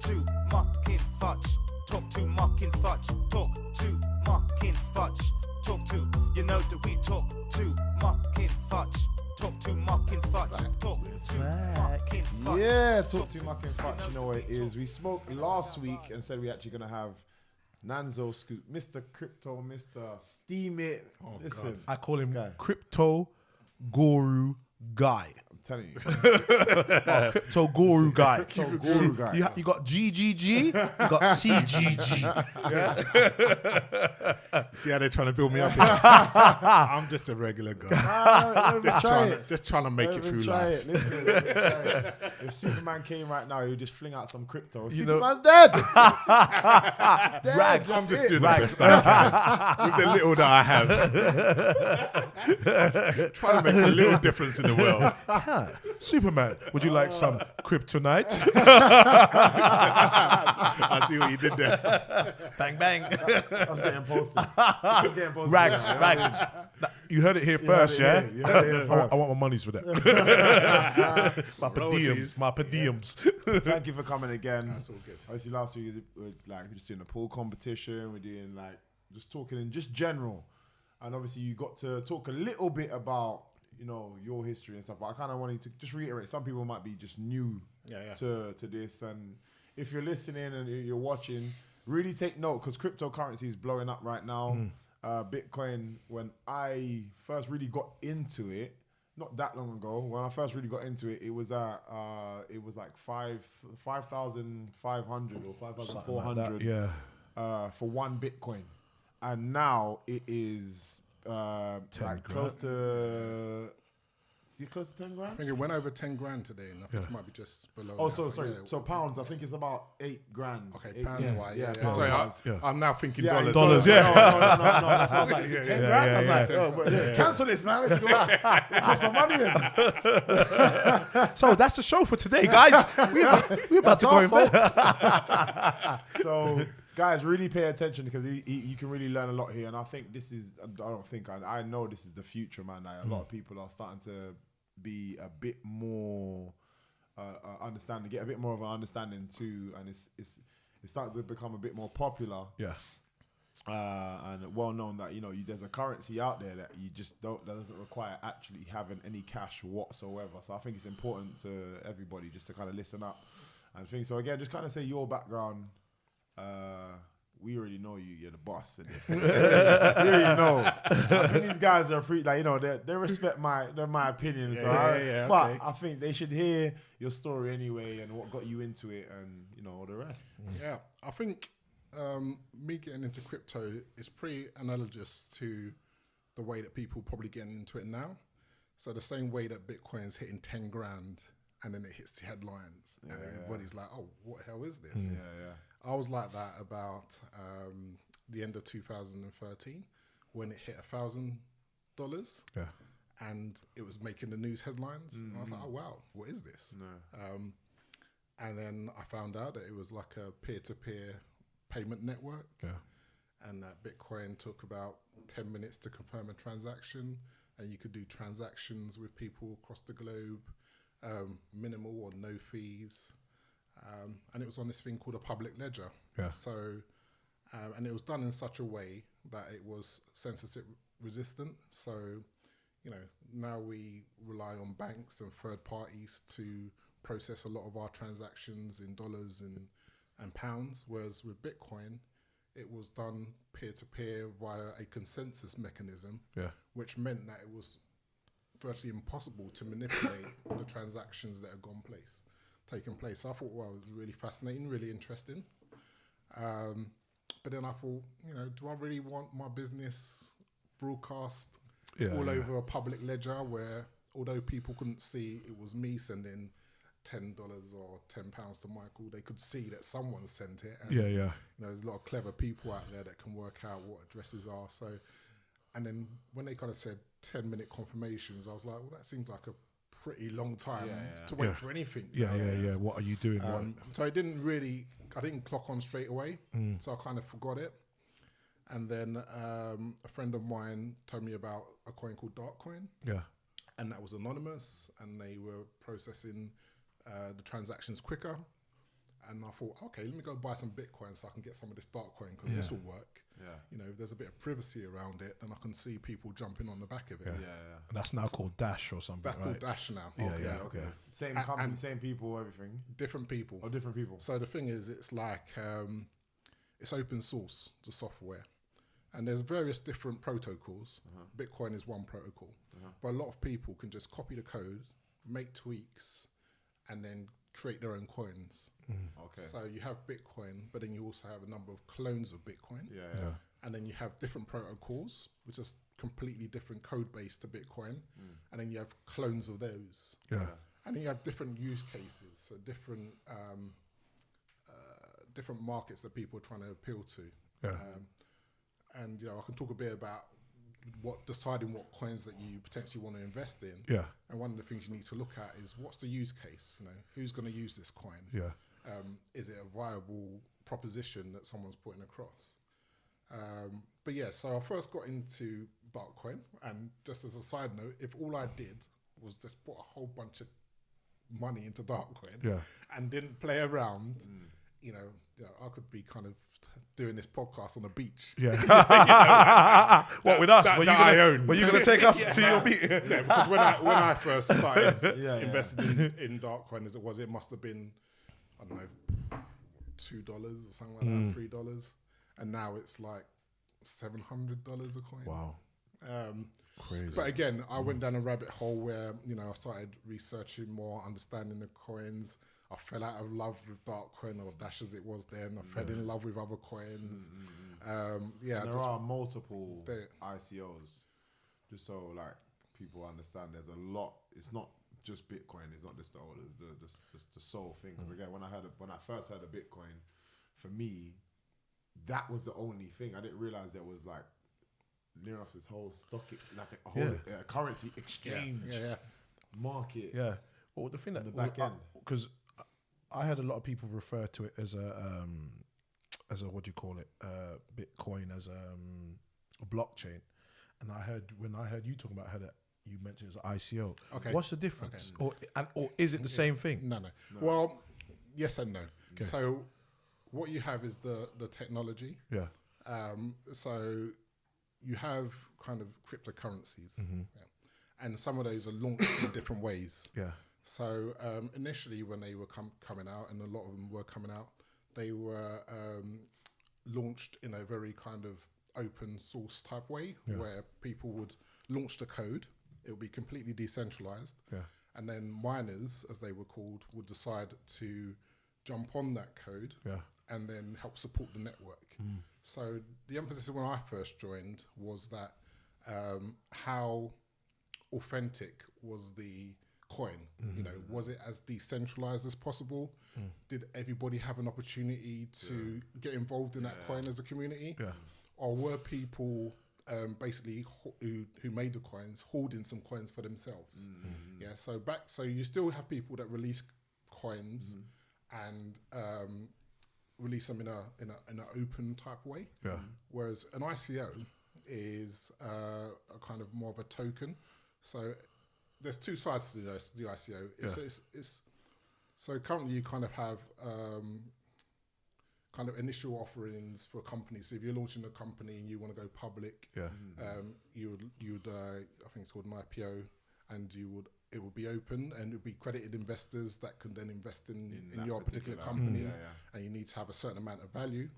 too mucking fudge. Talk too mucking fudge. Talk too mucking fudge. Talk too, you know that we talk too mucking fudge. Talk too mucking fudge. Talk too mucking fudge. Yeah, talk too mucking fudge. You know what it is. We spoke last week and said we're actually going to have Nanzo Scoop, Mr. Crypto, Mr. Steamit. Oh, listen, I call him guy. Crypto Guru Guy. I'm telling you. Crypto Guru Guy. Crypto Guru Guy. You got GGG, you got CGG. See how they're trying to build me up? I'm just a regular guy. just trying to make it through life. Listen, try it. If Superman came right now, he'd just fling out some crypto. You know- Superman's dead. Dead. Rags. I'm just doing the best I can with the little that I have. Trying to make a little difference in the world. Superman, would you like some kryptonite? I see what you did there. Bang, bang. I was getting posted. Rags. You heard it here first, yeah? You heard it here first. I want my monies for that. my per Royalties. diems. Thank you for coming again. That's all good. Obviously, last week we're just doing a pool competition. We're doing just talking in just general, and obviously you got to talk a little bit about your history and stuff. But I kind of wanted to just reiterate. Some people might be just new to this, and if you're listening and you're watching, really take note because cryptocurrency is blowing up right now. Bitcoin, when I first really got into it, not that long ago, when I first really got into it, it was at like 5,500 or 5,400 for one Bitcoin, and now it is close to. Is it close to 10 grand? I think it went over 10 grand today, and I think it might be just below. Oh, that. sorry. Yeah. So pounds, I think it's about 8 grand. Okay, pounds wise. Yeah. pounds Sorry, wise. I'm now thinking Yeah, dollars. No. So I was like, is it 10 grand? I was like, yeah. cancel this, man. Let's go. Put some money in. So that's the show for today, guys. We're about to go in bed. So, guys, really pay attention because you can really learn a lot here. And I think this is, I know this is the future, man. Like, a lot of people are starting to be a bit more understanding, get a bit more of an understanding too. And it's starting to become a bit more popular. Yeah. And well known that, there's a currency out there that you just that doesn't require actually having any cash whatsoever. So I think it's important to everybody just to kind of listen up and think. So again, just kind of say your background. We already know you're the boss in this. We already know. I think these guys are they respect my opinion. But I think they should hear your story anyway and what got you into it and all the rest. Yeah, I think me getting into crypto is pretty analogous to the way that people probably getting into it now. So the same way that Bitcoin's hitting 10 grand and then it hits the headlines and everybody's like, oh, what the hell is this? Yeah. I was like that about the end of 2013 when it hit $1,000. Yeah. And it was making the news headlines. And I was like, oh, wow, what is this? And then I found out that it was like a peer-to-peer payment network. Yeah. And that Bitcoin took about 10 minutes to confirm a transaction. And you could do transactions with people across the globe, minimal or no fees. And it was on this thing called a public ledger. Yeah. So, and it was done in such a way that it was censorship resistant. So, now we rely on banks and third parties to process a lot of our transactions in dollars and pounds. Whereas with Bitcoin, it was done peer-to-peer via a consensus mechanism, which meant that it was virtually impossible to manipulate the transactions that had taken place. So I thought, well, it was really fascinating, really interesting. But then I thought, do I really want my business broadcast over a public ledger where, although people couldn't see it was me sending $10 or £10 to Michael, they could see that someone sent it. And, there's a lot of clever people out there that can work out what addresses are. So, and then when they kind of said 10-minute confirmations, I was like, well, that seems like a pretty long time to wait for anything. What are you doing? So I didn't clock on straight away. So I kind of forgot it. And then a friend of mine told me about a coin called Darkcoin. Yeah. And that was anonymous and they were processing the transactions quicker. And I thought, okay, let me go buy some Bitcoin so I can get some of this dark coin because this will work. Yeah. You know, if there's a bit of privacy around it, then I can see people jumping on the back of it. And that's now called Dash or something, That's right? called Dash now. Okay. Same company, same people, everything. Different people. Oh, different people. So the thing is, it's like it's open source, the software, and there's various different protocols. Bitcoin is one protocol, but a lot of people can just copy the code, make tweaks, and then create their own coins. Okay. So you have Bitcoin, but then you also have a number of clones of Bitcoin. Yeah. And then you have different protocols, which is completely different code base to Bitcoin. And then you have clones of those. Yeah. And then you have different use cases, so different different markets that people are trying to appeal to. Yeah. And I can talk a bit about deciding what coins that you potentially want to invest in. Yeah. And one of the things you need to look at is what's the use case. Who's going to use this coin? Yeah. Is it a viable proposition that someone's putting across? But yeah, so I first got into Darkcoin, and just as a side note, if all I did was just put a whole bunch of money into Darkcoin and didn't play around, I could be kind of doing this podcast on the beach. Yeah. What with us? Were you going to take us to your beach? Yeah, because when I first started investing in Darkcoin as it must have been, I don't know, $2 or something like that, $3. And now it's like $700 a coin. Wow. Crazy. But again, I went down a rabbit hole where, I started researching more, understanding the coins. I fell out of love with Darkcoin, or Dash as it was then. I fell in love with other coins. And there are multiple ICOs, just so like people understand. There's a lot. It's not just Bitcoin. It's not just the sole thing. Because again, when I first heard of Bitcoin, for me, that was the only thing. I didn't realize there was like near enough this whole currency exchange market. Yeah. Well, the thing that the back end, because I had a lot of people refer to it as a what do you call it? Bitcoin as a blockchain, and when I heard you talking about how that you mentioned it's an ICO. Okay. What's the difference? Okay. Or is it the same thing? No. Well, yes and no. Okay. So what you have is the technology. Yeah. So you have kind of cryptocurrencies, and some of those are launched in different ways. Yeah. So initially, when they were coming out, and a lot of them were coming out, they were launched in a very kind of open source type way, where people would launch the code. It would be completely decentralized. Yeah. And then miners, as they were called, would decide to jump on that code and then help support the network. So the emphasis when I first joined was that how authentic was the coin? Was it as decentralized as possible? Did everybody have an opportunity to get involved in that coin as a community? Or were people basically who made the coins holding some coins for themselves? So you still have people that release coins and release them in an open type way. Whereas an ICO is a kind of more of a token. So there's two sides to the ICO. So currently you kind of have kind of initial offerings for companies. So if you're launching a company and you want to go public, you would I think it's called an IPO, and it would be open, and it would be accredited investors that can then invest in your particular company, and you need to have a certain amount of value.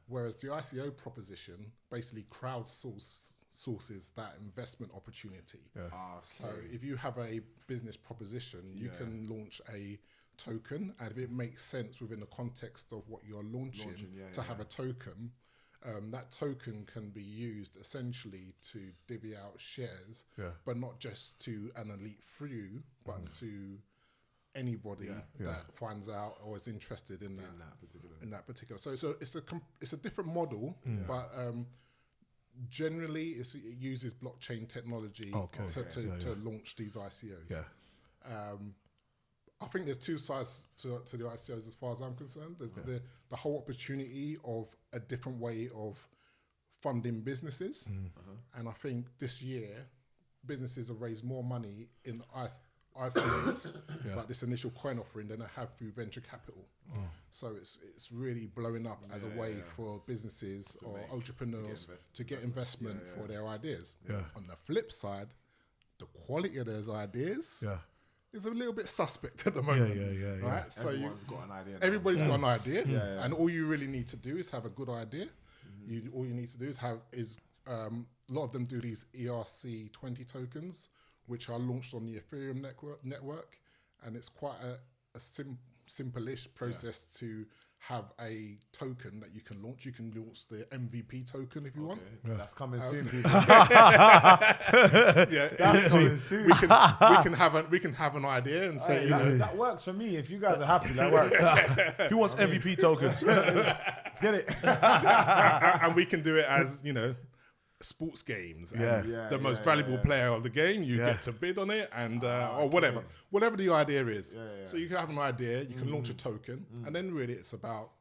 Whereas the ICO proposition basically crowdsources that investment opportunity. So if you have a business proposition, you can launch a token, and if it makes sense within the context of what you're launching to have a token, that token can be used essentially to divvy out shares, but not just to an elite few, but to anybody that finds out or is interested in that particular. So it's a different model, but generally it uses blockchain technology to launch these ICOs. I think there's two sides to the ICOs as far as I'm concerned. There's the whole opportunity of a different way of funding businesses. And I think this year, businesses have raised more money in ICOs, like this initial coin offering, than I have through venture capital. So it's really blowing up as a way for businesses or entrepreneurs to get investment for their ideas. On the flip side, the quality of those ideas is a little bit suspect at the moment. Right? So Everyone's got an idea. everybody's got an idea, and all you really need to do is have a good idea. All you need to do is a lot of them do these ERC20 tokens, which are launched on the Ethereum network, and it's quite a simple-ish process to have a token that you can launch. You can launch the MVP token if you want. That's coming soon, people. That's coming soon. We can have an idea and say, that works for me. If you guys are happy, that works. Who wants MVP tokens? Let's get it. and we can do it as sports games. And the most valuable player of the game, you get to bid on it, and or whatever the idea is. So you can have an idea, you can launch a token, and then really it's about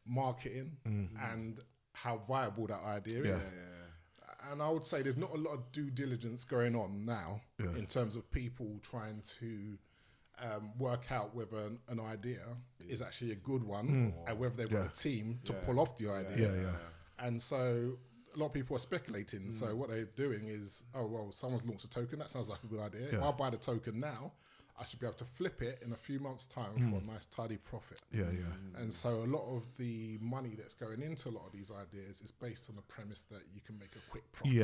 marketing and how viable that idea is. And I would say there's not a lot of due diligence going on now in terms of people trying to work out whether an idea is actually a good one and whether they've got a team to pull off the idea. And so a lot of people are speculating. So what they're doing is, someone's launched a token. That sounds like a good idea. If I buy the token now, I should be able to flip it in a few months' time for a nice, tidy profit. And so a lot of the money that's going into a lot of these ideas is based on the premise that you can make a quick profit.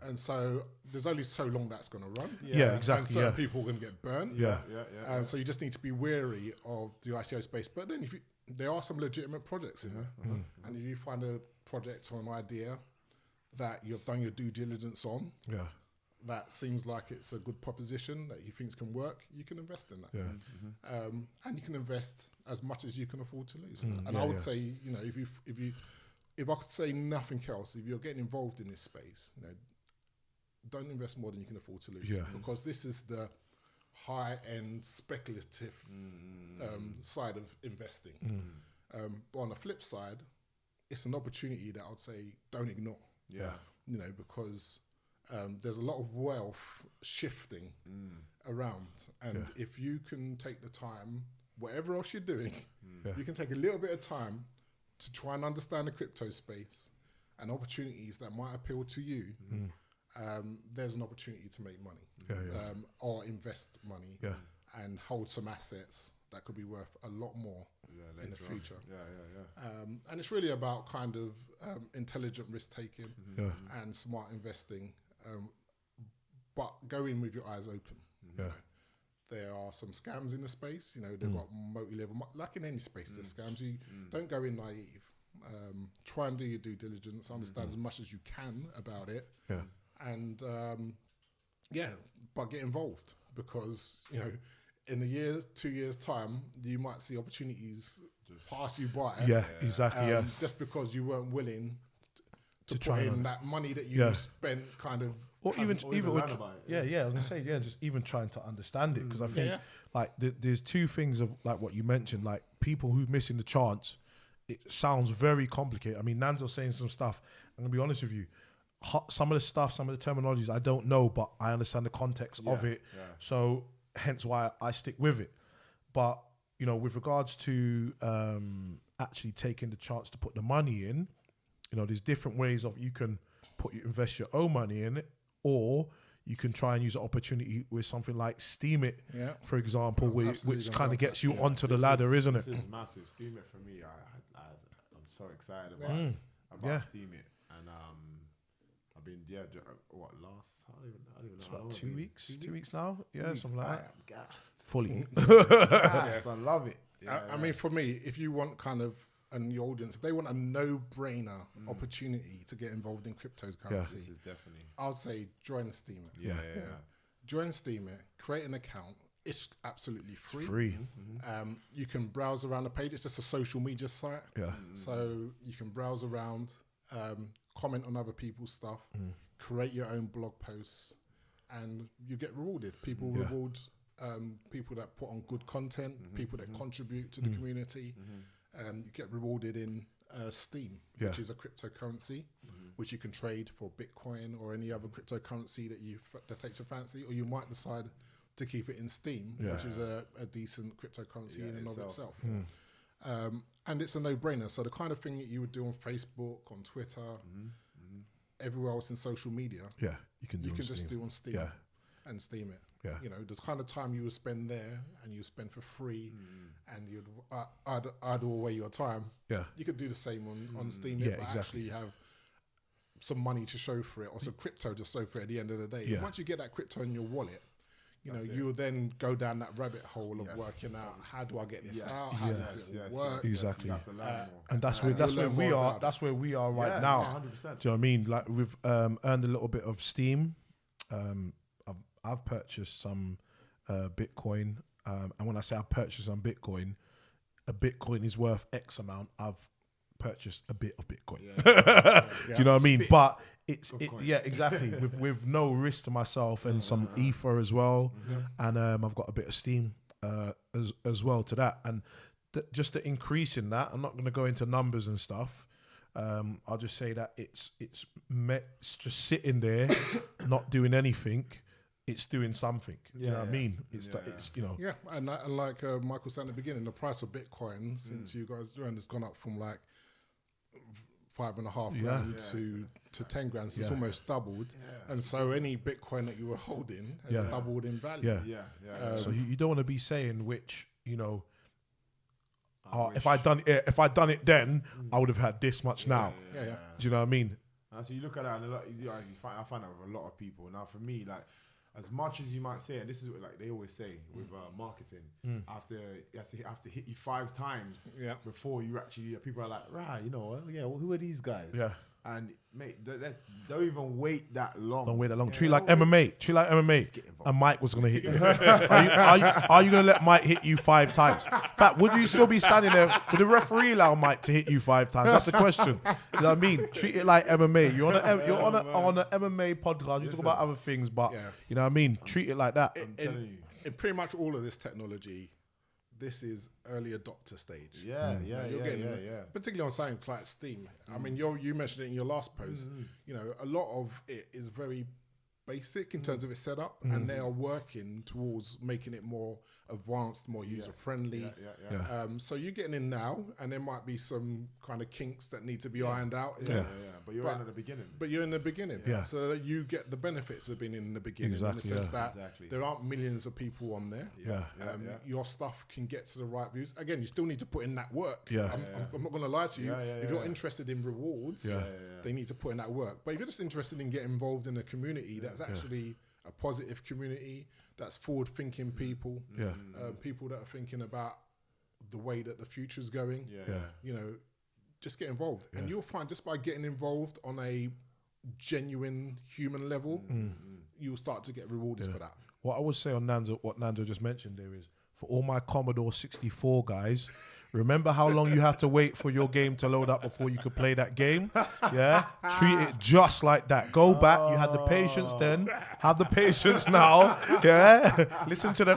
And so there's only so long that's going to run. Exactly. And so people are going to get burned. So you just need to be wary of the ICO space. But then there are some legitimate projects in there. And if you find a project or an idea that you've done your due diligence on, that seems like it's a good proposition that you think can work, you can invest in that. And you can invest as much as you can afford to lose. And I would say, if I could say nothing else, if you're getting involved in this space, don't invest more than you can afford to lose. Because this is the high-end speculative side of investing. But on the flip side, it's an opportunity that I would say don't ignore. Because there's a lot of wealth shifting around, and if you can take the time, whatever else you're doing, you can take a little bit of time to try and understand the crypto space and opportunities that might appeal to you. There's an opportunity to make money or invest money and hold some assets that could be worth a lot more in the future. And it's really about kind of intelligent risk taking and smart investing, but go in with your eyes open. There are some scams in the space. They've got multi-level, like in any space, there's scams. You don't go in naive. Try and do your due diligence, understand as much as you can about it. And but get involved, because in a year, 2 years time, you might see opportunities pass you by. Exactly. Just because you weren't willing to put in that money that you spent, kind of. Or even I was gonna say just even trying to understand it, because I think like there's two things of like what you mentioned, like people who missing the chance. It sounds very complicated. I mean, Nanzo's saying some stuff. I'm gonna be honest with you. Some of the stuff, some of the terminologies I don't know, but I understand the context of it. So hence why I stick with it. But, with regards to actually taking the chance to put the money in, there's different ways of you can invest your own money in it, or you can try and use an opportunity with something like Steamit, for example, which kind of gets you onto the ladder, isn't it? This is massive. Steamit for me, I'm so excited about Steamit. And I've been, last, I don't even know. It's about 2 weeks, 2 weeks now? Something like that. I am gassed. Fully. I love it. I mean, for me, if you want kind of, and the audience, if they want a no-brainer opportunity to get involved in cryptocurrency, this is definitely. I would say join Steamit. Join Steamit, create an account. It's absolutely free. You can browse around the page. It's just a social media site. So you can browse around, comment on other people's stuff, create your own blog posts, and you get rewarded. People reward people that put on good content, people that contribute to the community. You get rewarded in Steam, which is a cryptocurrency. which you can trade for Bitcoin or any other cryptocurrency that takes your fancy, or you might decide to keep it in Steam, which is a decent cryptocurrency in and of itself. And it's a no-brainer. So the kind of thing that you would do on Facebook, on Twitter, everywhere else in social media, you can just do on Steam and Steamit. Yeah. You know, the kind of time you would spend there and you spend for free and you'd idle away your time. Yeah. You could do the same on Steamit, Yeah, but exactly. actually have some money to show for it or some crypto to show for it at the end of the day. Yeah. Once you get that crypto in your wallet, you'll then go down that rabbit hole of working out, how do I get this out? How does it work? Exactly. You have to learn more. And that's where we are. That's where we are right now. 100%. Do you know what I mean? Like we've earned a little bit of steam. I've purchased some Bitcoin, and when I say I've purchased some Bitcoin, a Bitcoin is worth X amount. I've purchased a bit of Bitcoin. Do you know what I mean? But exactly. with no risk to myself and some Ether as well, and I've got a bit of Steam as well to that, and just the increase in that. I'm not going to go into numbers and stuff. I'll just say that it's just sitting there, not doing anything. It's doing something. You know what I mean? It's you know. Yeah, and like Michael said at the beginning, the price of Bitcoin since you guys joined has gone up from like 5.5 grand to 10 grand. So it's almost doubled. Yeah. And so any Bitcoin that you were holding has doubled in value. So you don't want to be saying which, you know, if I'd done it then, I would have had this much now. Do you know what I mean? So you look at that, and I find that with a lot of people. Now, for me, like, as much as you might say, and this is what, like they always say with marketing, after you have to hit you 5 times before you actually, people are like, right, you know, well, who are these guys? Yeah. And mate, don't even wait that long. Don't wait that long. Treat like MMA. And Mike was gonna hit you. Are you gonna let Mike hit you 5 times? In fact, would you still be standing there? Would the referee allow Mike to hit you 5 times? That's the question. You know what I mean? Treat it like MMA. You're on an MMA podcast. You talk about other things, but you know what I mean? Treat it like that. In pretty much all of this technology, this is early adopter stage. You're getting particularly on something like Steam. I mean, you mentioned it in your last post. You know, a lot of it is very basic in terms of its setup, and they are working towards making it more advanced, more user friendly. So you're getting in now, and there might be some kind of kinks that need to be ironed out. But you're in at the beginning. But you're in the beginning, so that you get the benefits of being in the beginning, in the sense that there aren't millions of people on there. Your stuff can get to the right views. Again, you still need to put in that work. I'm not going to lie to you. If you're interested in rewards, they need to put in that work. But if you're just interested in getting involved in a community that's actually a positive community, that's forward-thinking people, people that are thinking about the way that the future's going, you know, just get involved. And you'll find just by getting involved on a genuine human level, you'll start to get rewarded for that. What I would say on what Nanzo just mentioned there is, for all my Commodore 64 guys, remember how long you had to wait for your game to load up before you could play that game? Yeah? Treat it just like that. Go back. You had the patience then. Have the patience now. Yeah? Listen to the...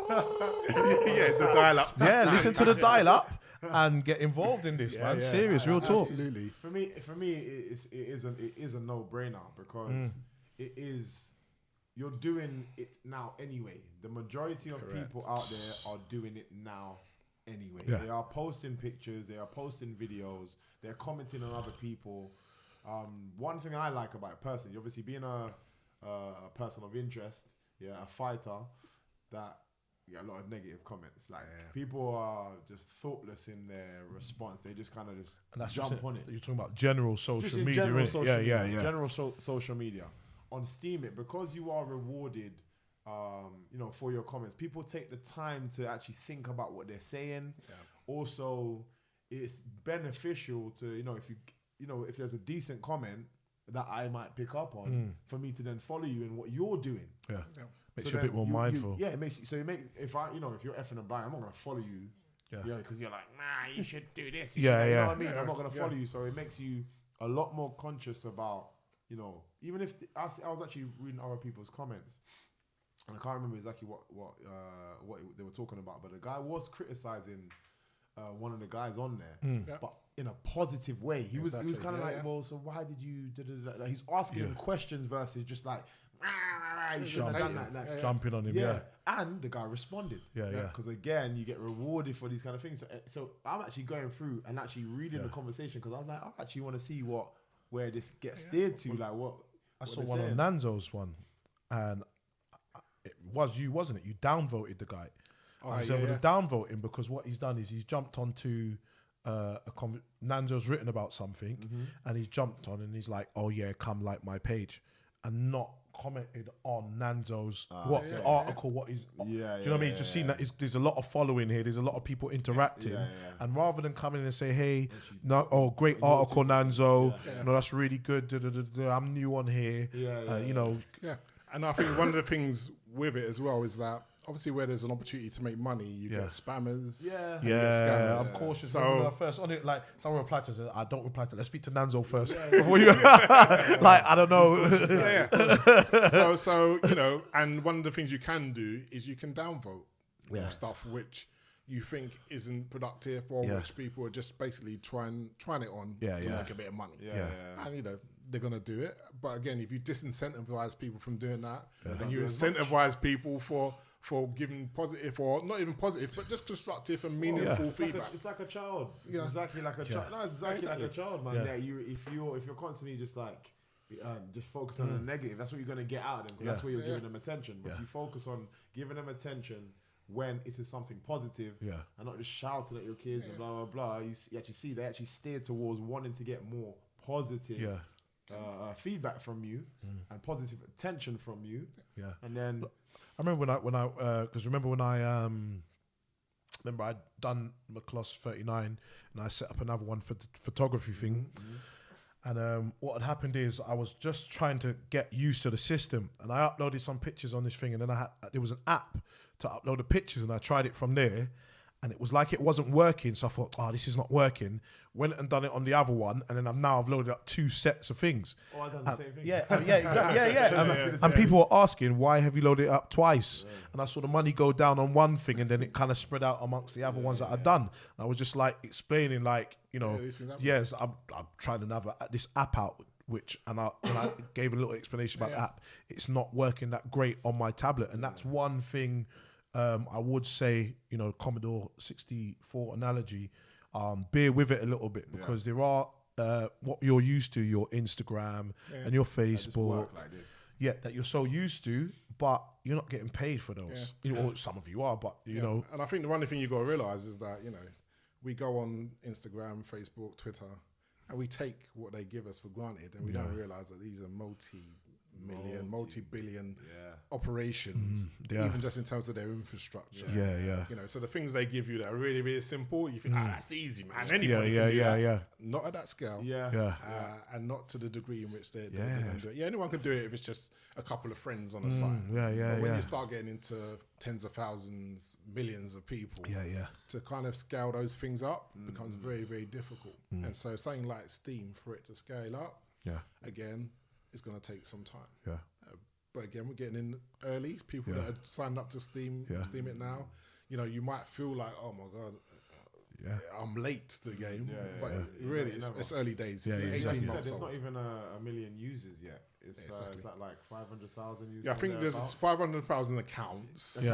the dial-up. Yeah, listen to the dial-up and get involved in this, man. Serious, real talk. Absolutely. For me, it is a no-brainer because it is... You're doing it now anyway. The majority of people out there are doing it now anyway. They are posting pictures, they are posting videos, they're commenting on other people. One thing I like about it personally, obviously being a person of interest, a fighter, that you get a lot of negative comments. Like people are just thoughtless in their response. They just kind of just jump on it. You're talking about general social media, general innit? social media. General social media. On Steamit, because you are rewarded, you know, for your comments, people take the time to actually think about what they're saying. Also, it's beneficial to, you know, if there's a decent comment that I might pick up on, for me to then follow you in what you're doing. Makes you a bit more mindful. It makes you, if you're effing and blind, I'm not gonna follow you. Because you're like, nah, you should do this. You know what I mean? I'm not gonna follow you, so it makes you a lot more conscious about, you know, even if I was actually reading other people's comments, and I can't remember exactly what they were talking about, but the guy was criticizing one of the guys on there, but in a positive way. He was kind of like, well, so why did you? Like, he's asking him questions versus just like. You should have done that. Like, jumping on him, and the guy responded. Because again, you get rewarded for these kind of things. So I'm actually going through and actually reading the conversation because I'm like, I actually want to see where this gets steered to. Like what I saw one on Nanzo's one, and it was you, wasn't it? You downvoted the guy. So with the downvoting, because what he's done is he's jumped onto Nanzo's written about something, and he's jumped on and he's like, oh yeah, come like my page, and not commented on Nanzo's article, what is. Do you know what I mean? Just seeing that there's a lot of following here. There's a lot of people interacting, and rather than coming in and say, "Hey, great article, Nanzo. No, that's really good. I'm new on here." You know. Yeah, and I think one of the things with it as well is that obviously where there's an opportunity to make money, you get spammers. I'm cautious. So first on it, like someone replied to it, I don't reply to. Let's speak to Nanzo first before you. Like I don't know. So you know, and one of the things you can do is you can downvote stuff which you think isn't productive or which people are just basically trying it on to make a bit of money. And you know, they're going to do it. But again, if you disincentivize people from doing that, and you incentivize people for giving positive or not even positive, but just constructive and meaningful feedback. It's like a child. It's exactly like a child. No, it's exactly like a child, man. Yeah. If you're constantly just like just focus on the negative, that's what you're going to get out of them. Because that's where you're giving them attention. But if you focus on giving them attention when it is something positive, and not just shouting at your kids and blah blah blah, you actually see they actually steer towards wanting to get more positive feedback from you and positive attention from you. And then I remember when I I'd done McCloss 39 and I set up another one for the photography thing. And what had happened is I was just trying to get used to the system, and I uploaded some pictures on this thing, and then there was an app to upload the pictures, and I tried it from there, and it was like it wasn't working. So I thought, this is not working. Went and done it on the other one, and then I've loaded up 2 sets of things. I've done the same thing. Exactly. And people were asking, why have you loaded it up twice? And I saw the money go down on one thing, and then it kind of spread out amongst the other ones that I'd done. And I was just like explaining, like, you know, I'm trying another this app out, and I gave a little explanation about the app. It's not working that great on my tablet, and that's one thing. I would say, you know, Commodore 64 analogy, bear with it a little bit, because there are what you're used to, your Instagram and your Facebook, that you're so used to, but you're not getting paid for those. You know, or some of you are, but you know. And I think the one thing you got to realize is that, you know, we go on Instagram, Facebook, Twitter, and we take what they give us for granted, and we don't realize that these are multi-million, multi-billion operations, even just in terms of their infrastructure. You know, so the things they give you that are really, really simple, you think, that's easy, man. Anybody can do that. Not at that scale. And not to the degree in which they're going to do it. Anyone can do it if it's just a couple of friends on a site. But when you start getting into tens of thousands, millions of people, to kind of scale those things up becomes very, very difficult. And so something like Steam, for it to scale up, again, it's going to take some time. But again, we're getting in early. People that are signed up to Steamit now, you know, you might feel like, oh my God, I'm late to the game. But really, it's early days. It's 18 months There's not even a million users yet. It's like 500,000 users. I think there's 500,000 accounts.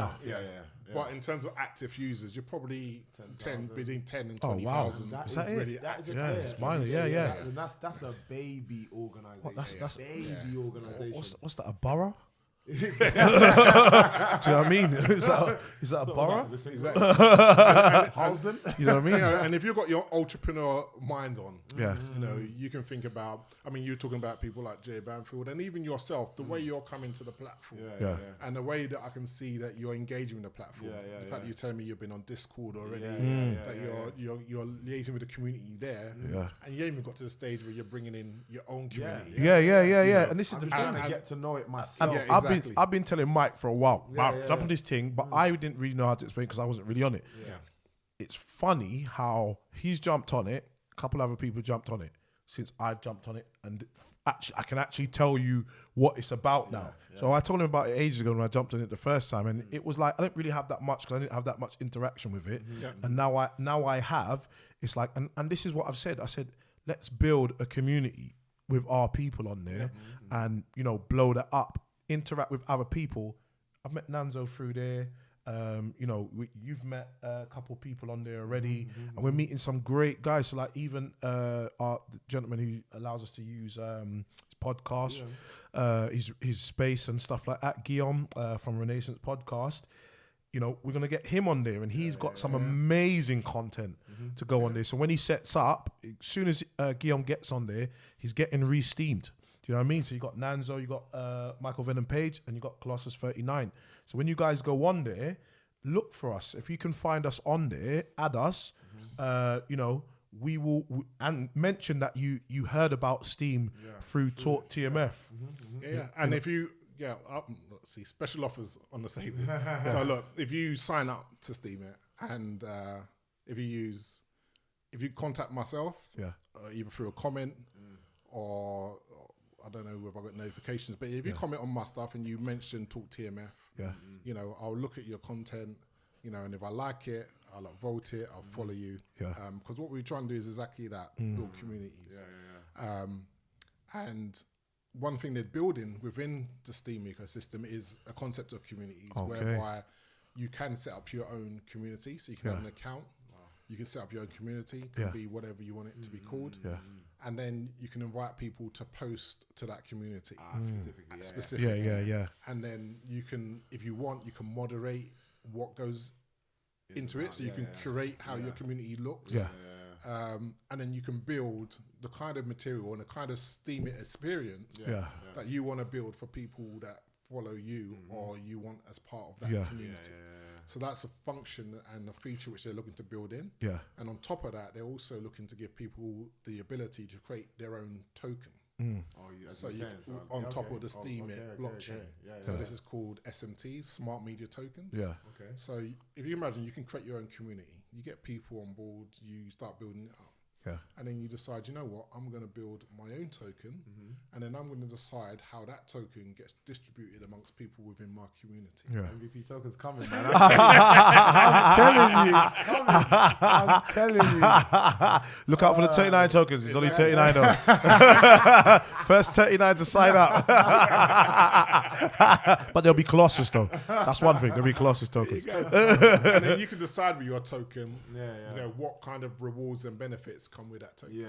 But in terms of active users, you're probably 10 between 10 and 20,000. Is that really it? active. It's minor. And that's a baby organization. That's baby organization. What's that? A borough? Do you know what I mean? Is that a borough? Exactly. You know what I mean? And if you've got your entrepreneur mind on, you know, you can think about, I mean, you're talking about people like Jay Banfield, and even yourself, the way you're coming to the platform, and the way that I can see that you're engaging with the platform. The fact that you're telling me you've been on Discord already, that you're liaising with the community there, and you even got to the stage where you're bringing in your own community. And this is I'm the trying to get to know it myself. I've been telling Mike for a while, jump on this thing, but I didn't really know how to explain because I wasn't really on it. It's funny how he's jumped on it, a couple other people jumped on it. since I've jumped on it, and actually I can actually tell you what it's about now. So I told him about it ages ago when I jumped on it the first time, and it was like I didn't really have that much because I didn't have that much interaction with it. And now I have. It's like, and this is what I've said. I said, let's build a community with our people on there, and blow that up. Interact with other people. I've met Nanzo through there. You've met a couple people on there already, and we're meeting some great guys. So like even the gentleman who allows us to use his podcast, his space and stuff like that, Guillaume from Renaissance Podcast. We're gonna get him on there, and he's got some amazing content to go on there. So when he sets up, as soon as Guillaume gets on there, he's getting re-steamed. Do you know what I mean? So you got Nanzo, you got Michael Venom Page, and you got Colossus 39. So when you guys go on there, look for us. If you can find us on there, add us. We will and mention that you heard about Steam through Talk TMF. And if you let's see, special offers on the table. So look, if you sign up to Steamit and if you contact myself, either through a comment or I don't know if I got notifications, but if you comment on my stuff and you mention Talk TMF, I'll look at your content, and if I like it, I'll vote it, I'll follow you. Because what we're trying to do is exactly that, build communities. And one thing they're building within the Steam ecosystem is a concept of communities, whereby you can set up your own community. So you can have an account, you can set up your own community, it can be whatever you want it to be called. And then you can invite people to post to that community specifically. And then you can, if you want, you can moderate what goes into it. So you can curate how your community looks. And then you can build the kind of material and the kind of Steamit experience that you want to build for people that follow you or you want as part of that community. So that's a function and a feature which they're looking to build in. And on top of that, they're also looking to give people the ability to create their own token. On top of the Steamit blockchain. So this is called SMTs, Smart Media Tokens. So if you imagine, you can create your own community. You get people on board, you start building it up. And then you decide, you know what, I'm going to build my own token, and then I'm going to decide how that token gets distributed amongst people within my community. MVP tokens coming, man. I'm telling you, it's coming. I'm telling you. Look out for the 39 tokens. It's only 39 though. First 39 to sign up. But there'll be Colossus though. That's one thing. There'll be Colossus tokens. And then you can decide with your token, what kind of rewards and benefits come with that token.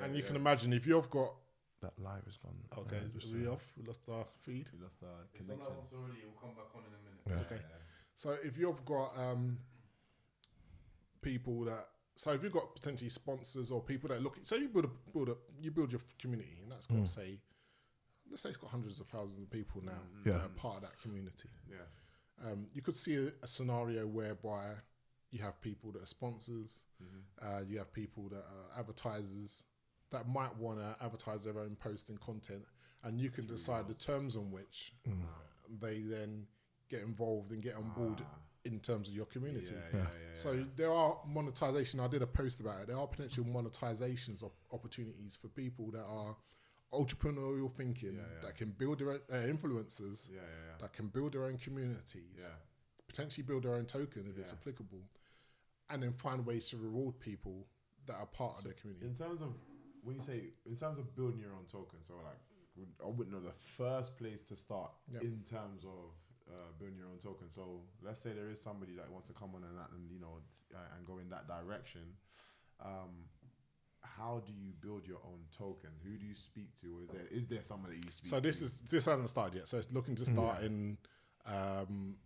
And you can imagine if you've got that live is gone. Okay, is we off? We lost our feed. We lost our connection. Already, we'll come back on in a minute. Okay. So if you've got people that, so if you've got potentially sponsors or people that look, so you build your community, and that's going to say, let's say it's got hundreds of thousands of people now that are part of that community. You could see a scenario whereby you have people that are sponsors, you have people that are advertisers that might want to advertise their own post and content, and you can decide the terms on which they then get involved and get on board in terms of your community. So there are monetization. I did a post about it. There are potential monetizations of opportunities for people that are entrepreneurial thinking, that can build their own influencers, that can build their own communities, potentially build their own token if it's applicable, and then find ways to reward people that are part of their community. In terms of, when you say, in terms of building your own token, so like, I wouldn't know the first place to start in terms of building your own token. So let's say there is somebody that wants to come on and that, and and go in that direction. How do you build your own token? Who do you speak to? Or is there somebody that you speak to? So this hasn't started yet. So it's looking to start in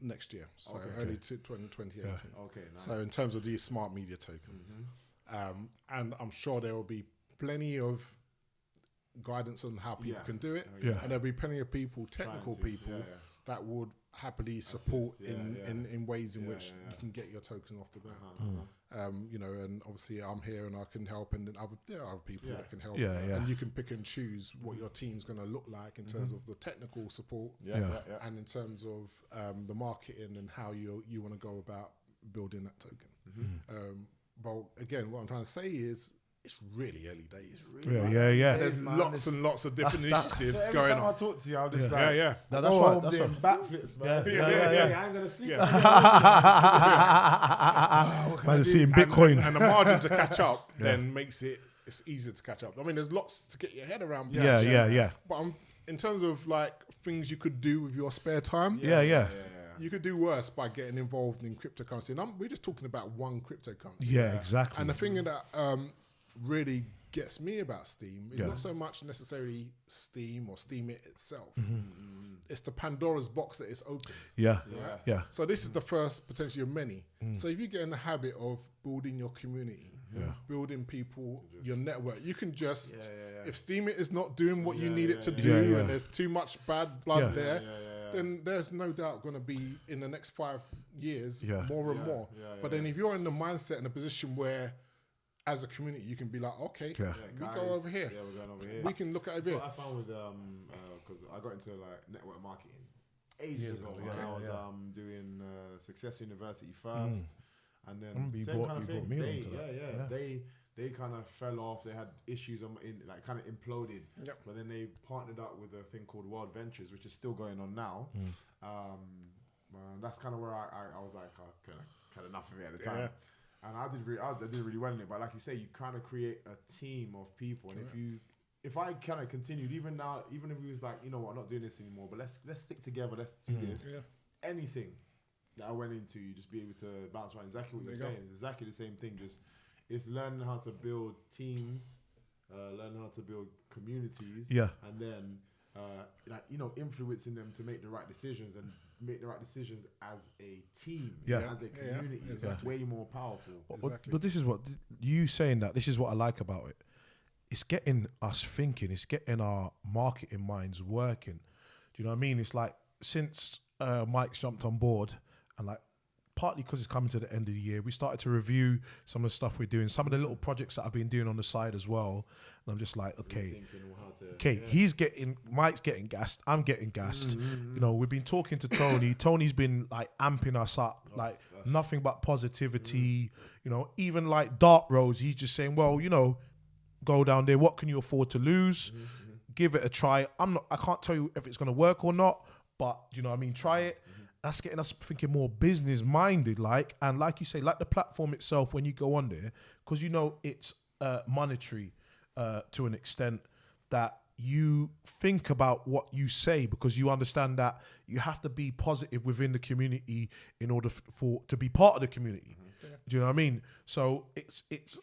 next year. So early 2018. Okay, nice. So in terms of these smart media tokens, and I'm sure there will be plenty of guidance on how people can do it, and there'll be plenty of people, technical people, that would happily support in ways in which you can get your token off the ground. And obviously I'm here and I can help, and then there are other people that can help. And you can pick and choose what your team's going to look like in terms of the technical support, and in terms of the marketing and how you want to go about building that token. But again, what I'm trying to say is, it's really early days. Yeah. And there's lots and lots of different initiatives every going time I on. talk to you, I'm just Yeah. No, that's why. why. That's Doing backflips, man. Yeah. I ain't gonna sleep. Man, seeing Bitcoin. And the margin to catch up then makes it's easier to catch up. I mean, there's lots to get your head around. Yeah. But in terms of like things you could do with your spare time, Yeah. you could do worse by getting involved in cryptocurrency. And we're just talking about one cryptocurrency. Yeah, exactly. And the thing that really gets me about Steam is not so much necessarily Steam or Steamit itself. It's the Pandora's box that it's opened. Yeah. So this is the first potentially of many. So if you get in the habit of building your community, building people, your network, you can just, if Steamit is not doing what you need it to do and there's too much bad blood there, then there's no doubt going to be in the next 5 years more and more. But then if you're in the mindset and a position where as a community you can be like, okay, we go over here. Yeah, we're going over here. We can look at it. That's what I found with because I got into like network marketing ages ago. I was doing Success University first, and then same kind of thing. They kind of fell off. They had issues like kind of imploded. But then they partnered up with a thing called World Ventures, which is still going on now. That's kind of where I was like, kind of enough of it at the time. And I did really well in it. But like you say, you kind of create a team of people. And if I kind of continued, even now, even if we was like, you know what, I'm not doing this anymore, but let's stick together, let's do this. Anything that I went into, you just be able to bounce around. Exactly what you're saying. It's exactly the same thing. Just it's learning how to build teams, learning how to build communities, and then influencing them to make the right decisions and make the right decisions as a team, as a community. It's like way more powerful. But this is what you saying that. This is what I like about it. It's getting us thinking. It's getting our marketing minds working. Do you know what I mean? It's like since Mike's jumped on board, and like partly because it's coming to the end of the year, we started to review some of the stuff we're doing, some of the little projects that I've been doing on the side as well. And I'm just like, Mike's getting gassed, I'm getting gassed. You know, we've been talking to Tony. Tony's been like amping us up, like nothing but positivity. You know, even like Dark Roads, he's just saying, well, you know, go down there. What can you afford to lose? Give it a try. I can't tell you if it's going to work or not, but you know what I mean? Try it. That's getting us thinking more business minded, and like you say, like the platform itself, when you go on there, because you know it's monetary to an extent, that you think about what you say, because you understand that you have to be positive within the community in order to be part of the community. Do you know what I mean? So it's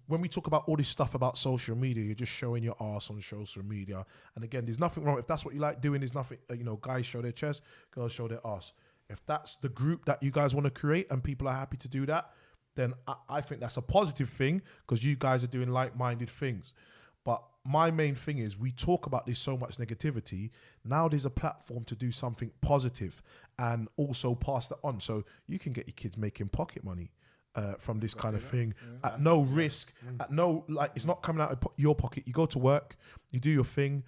when we talk about all this stuff about social media, you're just showing your arse on social media. And again, there's nothing wrong. If that's what you like doing, there's nothing, guys show their chest, girls show their arse. If that's the group that you guys want to create and people are happy to do that, then I think that's a positive thing, because you guys are doing like-minded things. But my main thing is, we talk about this so much negativity. Now there's a platform to do something positive and also pass that on. So you can get your kids making pocket money from this kind of thing at no risk, at no, like, it's not coming out of your pocket. You go to work, you do your thing.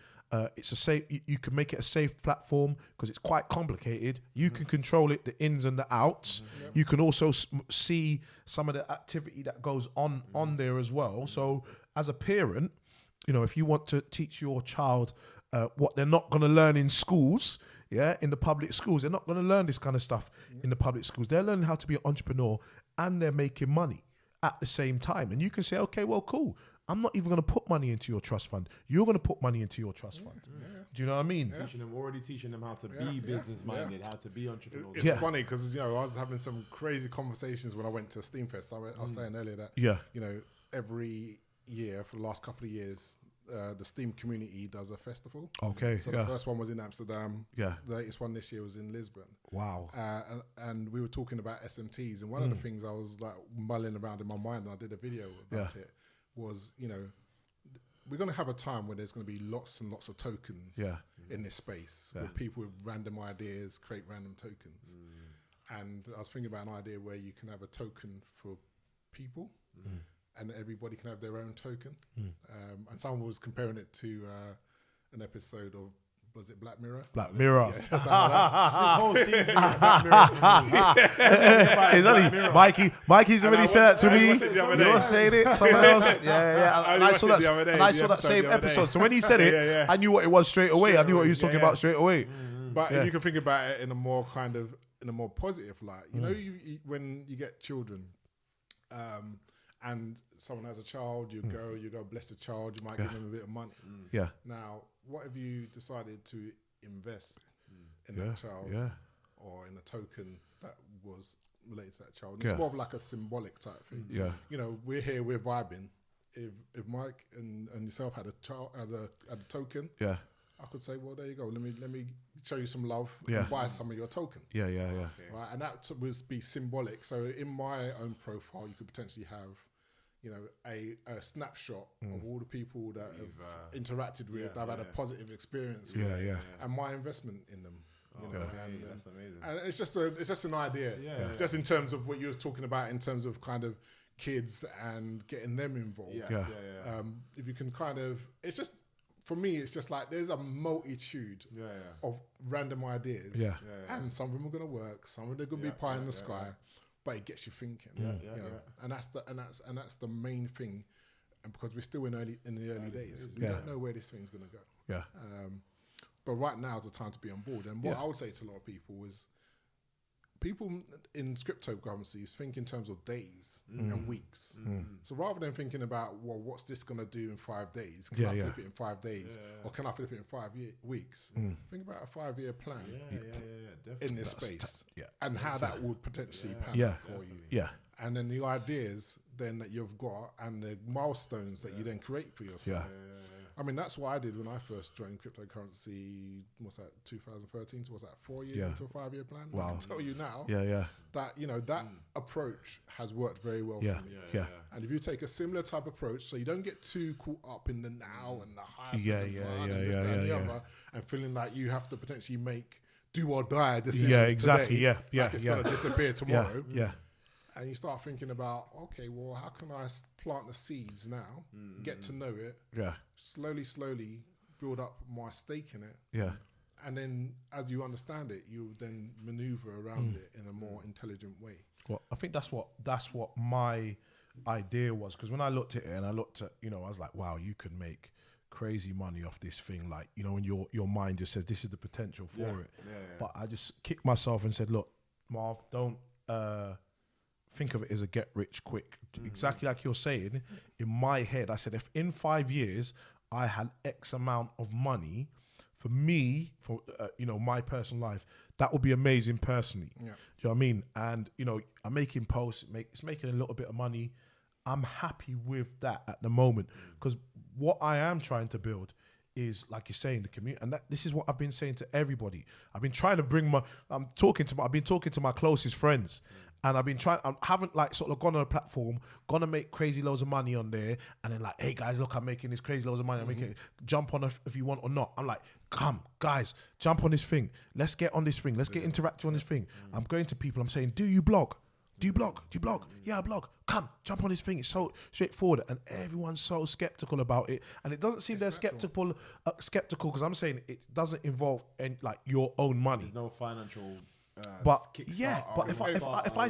It's a safe. You can make it a safe platform because it's quite complicated. You can control it, the ins and the outs. You can also see some of the activity that goes on there as well. So as a parent, if you want to teach your child what they're not going to learn in schools, in the public schools, they're not going to learn this kind of stuff in the public schools. They're learning how to be an entrepreneur, and they're making money at the same time. And you can say, okay, well, cool. I'm not even going to put money into your trust fund. You're going to put money into your trust fund. Do you know what I mean? Teaching them how to be business-minded, how to be entrepreneurs. It's funny because, I was having some crazy conversations when I went to Steamfest. I was saying earlier that, every year for the last couple of years, the Steam community does a festival. Okay. So the first one was in Amsterdam. The latest one this year was in Lisbon. Wow. And we were talking about SMTs, and one of the things I was like mulling around in my mind, and I did a video about it, was, we're going to have a time where there's going to be lots and lots of tokens in this space, where people with random ideas create random tokens. And I was thinking about an idea where you can have a token for people, and everybody can have their own token. And someone was comparing it to an episode of was it Black Mirror? Black Mirror. Yeah, something like that. This whole Steam thing is Black Mirror for me. It's only Mikey's already said that to me. watched it the other day. You're saying it, someone else. Yeah. I And I watched saw it that. the other day, And I the saw that episode same the other day. episode. So when he said it, Yeah. I knew what it was straight away. I knew what he was talking about straight away. But Yeah. you can think about it in a more positive light. You know, you when you get children, and someone has a child, you go bless the child. You might give them a bit of money. Yeah. Now, what have you decided to invest in that child, or in a token that was related to that child? And it's more of like a symbolic type thing. Yeah. You know, we're here, we're vibing. If Mike and yourself had a child had a token, Yeah. I could say, well, there you go. Let me show you some love Yeah. and buy some of your token. Yeah. Right, and that would be symbolic. So in my own profile, you could potentially have, you know, a snapshot of all the people that have interacted with, that I've had a positive experience with, and my investment in them. You know, and, That's amazing. and it's just an idea. Just in terms of what you were talking about, in terms of kind of kids and getting them involved. If you can kind of, it's just, for me, it's just like there's a multitude of random ideas, and some of them are going to work, some of them are going to be pie in the sky, but it gets you thinking. You know? And that's the main thing, and because we're still in the early days, we don't know where this thing's going to go. Yeah. But right now is the time to be on board. And what I would say to a lot of people is, people in cryptocurrencies think in terms of days and weeks. So rather than thinking about, well, what's this going to do in 5 days? Can I flip it in 5 days? Or can I flip it in 5 weeks? Think about a 5-year plan in this space and how that would potentially pan out for you. Yeah. And then the ideas then that you've got and the milestones that you then create for yourself. I mean, that's what I did when I first joined cryptocurrency. What's that, 2013? So what's that, 4 years into a 5-year plan? I can tell you now that, you know, that approach has worked very well for me. And if you take a similar type approach, so you don't get too caught up in the now and the hype and the fun and this, that, and the other, and feeling like you have to potentially make do or die decisions today, like it's going to disappear tomorrow. And you start thinking about, okay, well, how can I plant the seeds now, get to know it, slowly build up my stake in it. And then as you understand it, you then maneuver around it in a more intelligent way. Well, I think that's what my idea was, because when I looked at it and I looked at, you know, I was like, wow, you could make crazy money off this thing. Like, you know, when your mind just says this is the potential for it. But I just kicked myself and said, look, Marv, don't think of it as a get rich quick. Exactly like you're saying, in my head, I said, if in 5 years I had X amount of money, for me, for you know, my personal life, that would be amazing personally. Do you know what I mean? And, you know, I'm making posts, it's making a little bit of money. I'm happy with that at the moment, because what I am trying to build is, like you're saying, the community. And this is what I've been saying to everybody. I've been trying to bring I've been talking to my closest friends. And I've been trying, I haven't like sort of gone on a platform, gonna make crazy loads of money on there. And then like, hey guys, look, I'm making this crazy loads of money. I'm making it, jump on if you want or not. I'm like, come guys, jump on this thing. Let's get on this thing. Let's get interactive on this thing. I'm going to people, I'm saying, do you blog? Do you blog? Do you blog? Yeah, I blog. Come, jump on this thing. It's so straightforward. And everyone's so skeptical about it. And it doesn't seem they're skeptical because I'm saying it doesn't involve like your own money. There's no financial... but if I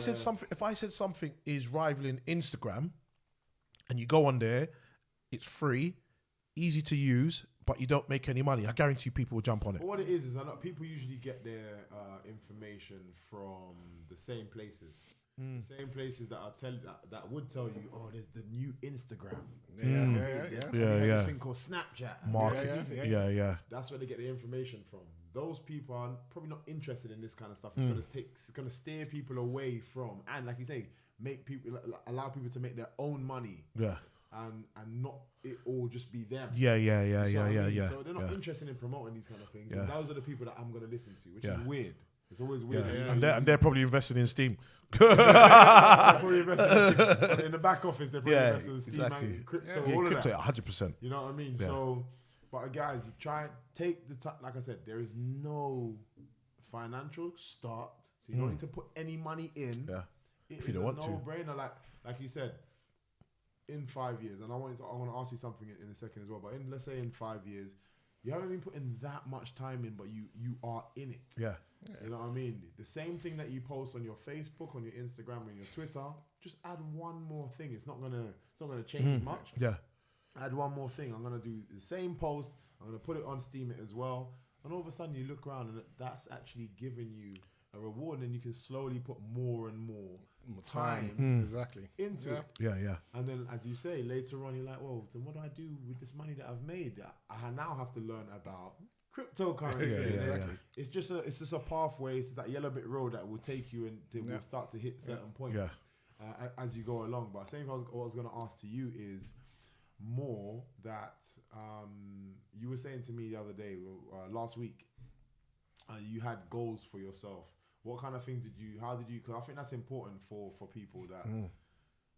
said something is rivaling Instagram, and you go on there, it's free, easy to use, but you don't make any money, I guarantee people will jump on it. But what it is I know people usually get their information from the same places. The same places that that would tell you, oh, there's the new Instagram. Yeah. Thing called Snapchat. Marketing. That's where they get the information from. Those people are probably not interested in this kind of stuff. It's going to steer people away from, and like you say, allow people to make their own money. And not it all just be them. So they're not interested in promoting these kind of things. And those are the people that I'm going to listen to, which is weird. It's always weird. And they're probably invested in Steam. They're probably invested in Steam. In the back office, they're probably invested in Steam and crypto, all of that. 100%. You know what I mean? So, but guys, try and take the time. Like I said, there is no financial start, so you don't need to put any money in. If you don't want to. No-brainer. Like you said, in 5 years, and I want to ask you something in a second as well. But let's say in 5 years, you haven't been putting that much time in, but you are in it. Yeah. You know what I mean? The same thing that you post on your Facebook, on your Instagram, and your Twitter, just add one more thing. It's not gonna change much. Yeah. Add one more thing. I'm gonna do the same post. I'm gonna put it on Steamit as well. And all of a sudden, you look around, and that's actually giving you a reward, and you can slowly put more and more time exactly into it. Yeah. And then, as you say, later on, you're like, well, then what do I do with this money that I've made? I now have to learn about cryptocurrency. Yeah, exactly. It's just a pathway. It's that yellow bit road that will take you and will start to hit certain points as you go along. But same thing what I was going to ask to you is more that you were saying to me the other day, last week, you had goals for yourself. What kind of things how did you, because I think that's important for people that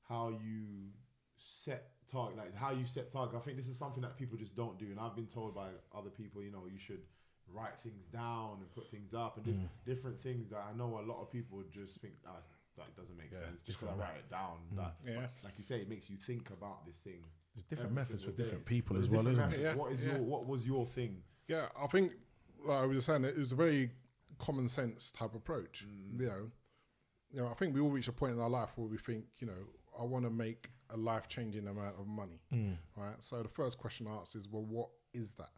how you set target, like how you set target. I think this is something that people just don't do. And I've been told by other people, you should write things down and put things up and different things that I know a lot of people just think that doesn't make sense. Just because I write it down. But like you say, it makes you think about this thing. There's different methods for different people There's as well, different isn't it? methods. What was your thing? Yeah, I think, like I was saying, it was a very common sense type approach. You know, I think we all reach a point in our life where we think, I want to make a life-changing amount of money, right? So the first question I asked is, well, what is that?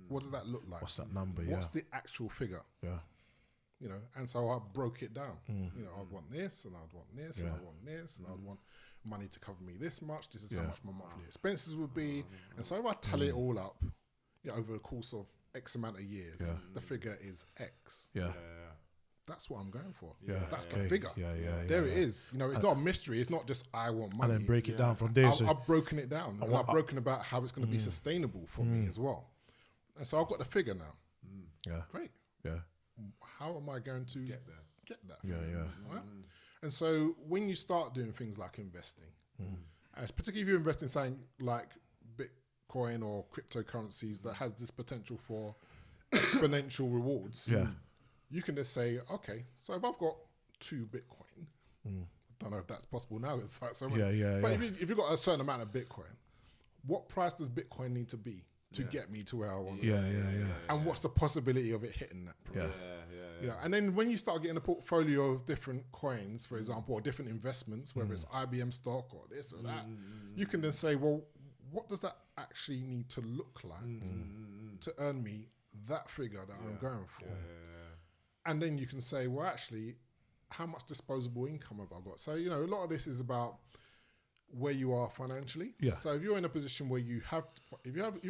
What does that look like? What's that number? What's the actual figure? Yeah. And so I broke it down. I'd want this, and I'd want this, and I'd want this, and I'd want money to cover me this much. This is how much my monthly expenses would be. And so if I tally it all up, over the course of X amount of years, the figure is X. Yeah. That's what I'm going for. Yeah. That's the figure. There it is. It's not a mystery. It's not just I want money. And then break it down from there. I've broken it down. And I've broken about how it's going to be sustainable for me as well. And so I've got the figure now. Yeah. Great. Yeah. How am I going to get that? Yeah. Right? And so when you start doing things like investing, particularly if you invest in something like Bitcoin or cryptocurrencies that has this potential for exponential rewards, you can just say, okay, so if I've got 2 Bitcoin, I don't know if that's possible now. It's like so much. But if you've got a certain amount of Bitcoin, what price does Bitcoin need to be to get me to where I want to go? And what's the possibility of it hitting that price? And then when you start getting a portfolio of different coins, for example, or different investments, whether it's IBM stock or this or that, you can then say, well, what does that actually need to look like to earn me that figure that I'm going for? And then you can say, well, actually, how much disposable income have I got? So, a lot of this is about where you are financially. So if you're in a position where you're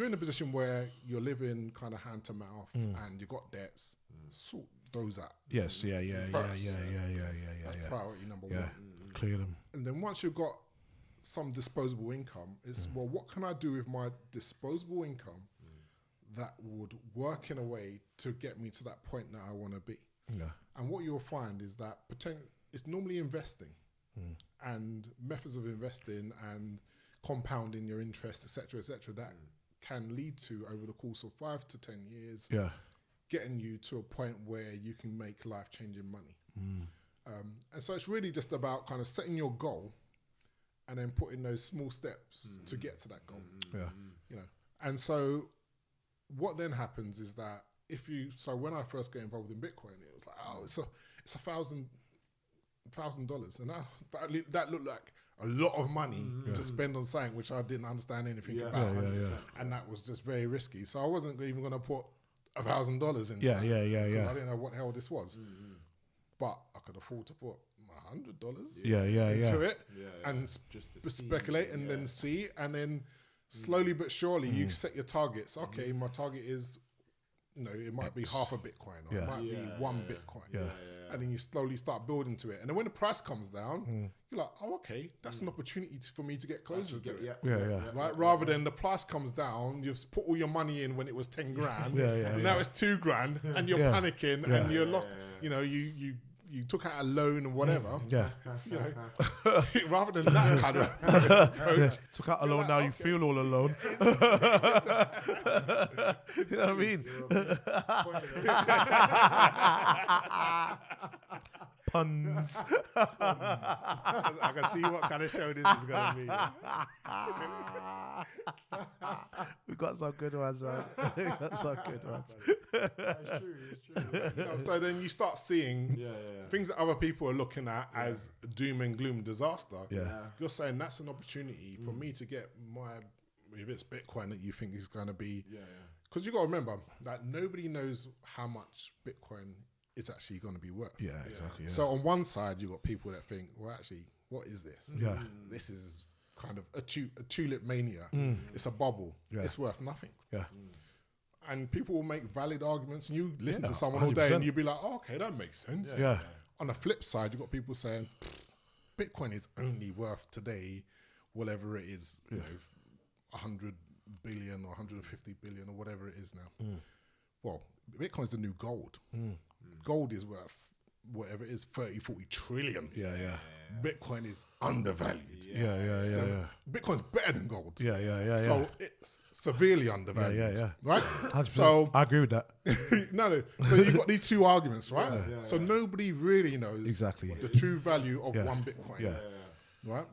in a position where you're living kind of hand to mouth and you've got debts, sort those out. Yes. Yeah. That's priority number one. Clear them. And then once you've got some disposable income, it's, well, what can I do with my disposable income that would work in a way to get me to that point that I want to be? And what you'll find is that it's normally investing and methods of investing and compounding your interest, etc., that can lead to, over the course of 5 to 10 years, getting you to a point where you can make life-changing money. And so it's really just about kind of setting your goal and then putting those small steps to get to that goal. And so what then happens is that so when I first got involved in Bitcoin, it was like, it's $1,000, and that looked like a lot of money to spend on something which I didn't understand anything about, and that was just very risky. So I wasn't even going to put $1,000 into that. I didn't know what the hell this was, but I could afford to put $100 into it and just speculate and then see, and then slowly but surely you set your targets. Okay, my target is, it might be half a Bitcoin, or it might be 1 Bitcoin. And then you slowly start building to it. And then when the price comes down, you're like, oh, okay, that's an opportunity for me to get closer to it. Right? Rather than the price comes down, you've put all your money in when it was 10 grand, and now it's 2 grand, and you're panicking, and you're lost. You took out a loan and whatever. Rather than that kind of approach. Took out a loan, now you feel all alone. You know what I mean? puns. I can see what kind of show this is going to be. We got some good ones, man. We got some good ones. It's true. So then you start seeing Yeah. things that other people are looking at as doom and gloom disaster. Yeah. You're saying that's an opportunity for me to get my, if it's Bitcoin that you think is going to be, because you got to remember that nobody knows how much Bitcoin is actually going to be worth. Yeah, exactly. Yeah. So on one side, you got people that think, well, actually, what is this? Yeah. This is kind of a tulip mania. It's a bubble. Yeah. It's worth nothing. Yeah. And people will make valid arguments, and you listen Yeah, to someone all day, 100%. and you'll be like, oh, okay, that makes sense. Yeah. On the flip side, you've got people saying, Bitcoin is only worth today, whatever it is, you know, 100 billion or 150 billion or whatever it is now. Well, Bitcoin's the new gold. Gold is worth whatever it is, 30, 40 trillion. Yeah. Bitcoin is undervalued. Yeah. Bitcoin's better than gold. Yeah. So it's severely undervalued. Yeah. Right? 100%. So I agree with that. no. So you've got these two arguments, right? So nobody really knows Exactly. the true value of one Bitcoin. Yeah. Right?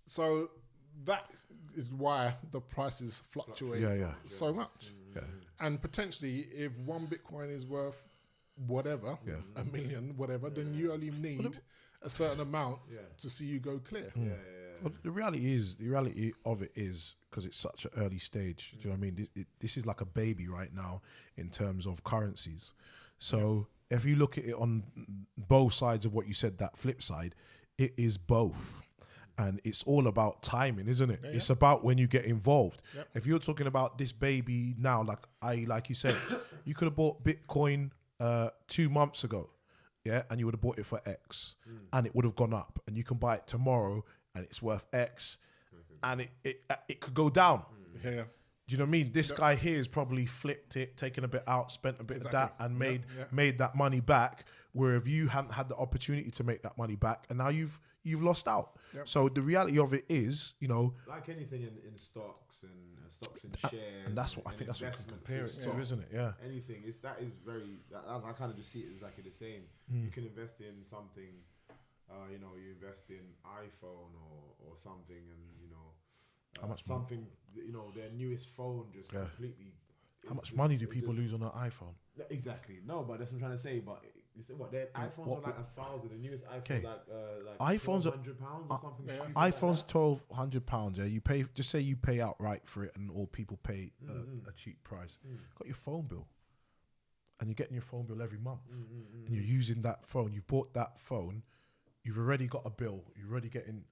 So that is why the prices fluctuate so much. Yeah. And potentially, if one Bitcoin is worth whatever, a million, whatever, then you only need a certain amount to see you go clear. Well, the reality of it is, because it's such an early stage, do you know what I mean? This is like a baby right now in terms of currencies. So if you look at it on both sides of what you said, that flip side, it is both. And it's all about timing, isn't it? It's about when you get involved. If you're talking about this baby now, like you said, you could have bought Bitcoin 2 months ago, and you would have bought it for X, and it would have gone up, and you can buy it tomorrow, and it's worth X, and it could go down. Do you know what I mean? This guy here has probably flipped it, taken a bit out, spent a bit of that, and made that money back. Where if you hadn't had the opportunity to make that money back, and now you've lost out. So the reality of it is, you know, Like anything in stocks and shares, and that's what I think that's what we can compare it to, isn't it? Yeah. Anything I kind of just see it as like the same. You can invest in something, you invest in iPhone or something, and How much something, their newest phone just completely. How much money do people lose on an iPhone? Exactly. No, but that's what I'm trying to say. But their iPhones are like 1,000. The newest iPhone Okay. like iPhones are- £1,200 or something. stupid iPhone's like that. £1,200. Yeah, you pay. Just say you pay outright for it, and all people pay a cheap price. Got your phone bill, and you're getting your phone bill every month, and you're using that phone. You've bought that phone. You've already got a bill. You're already getting.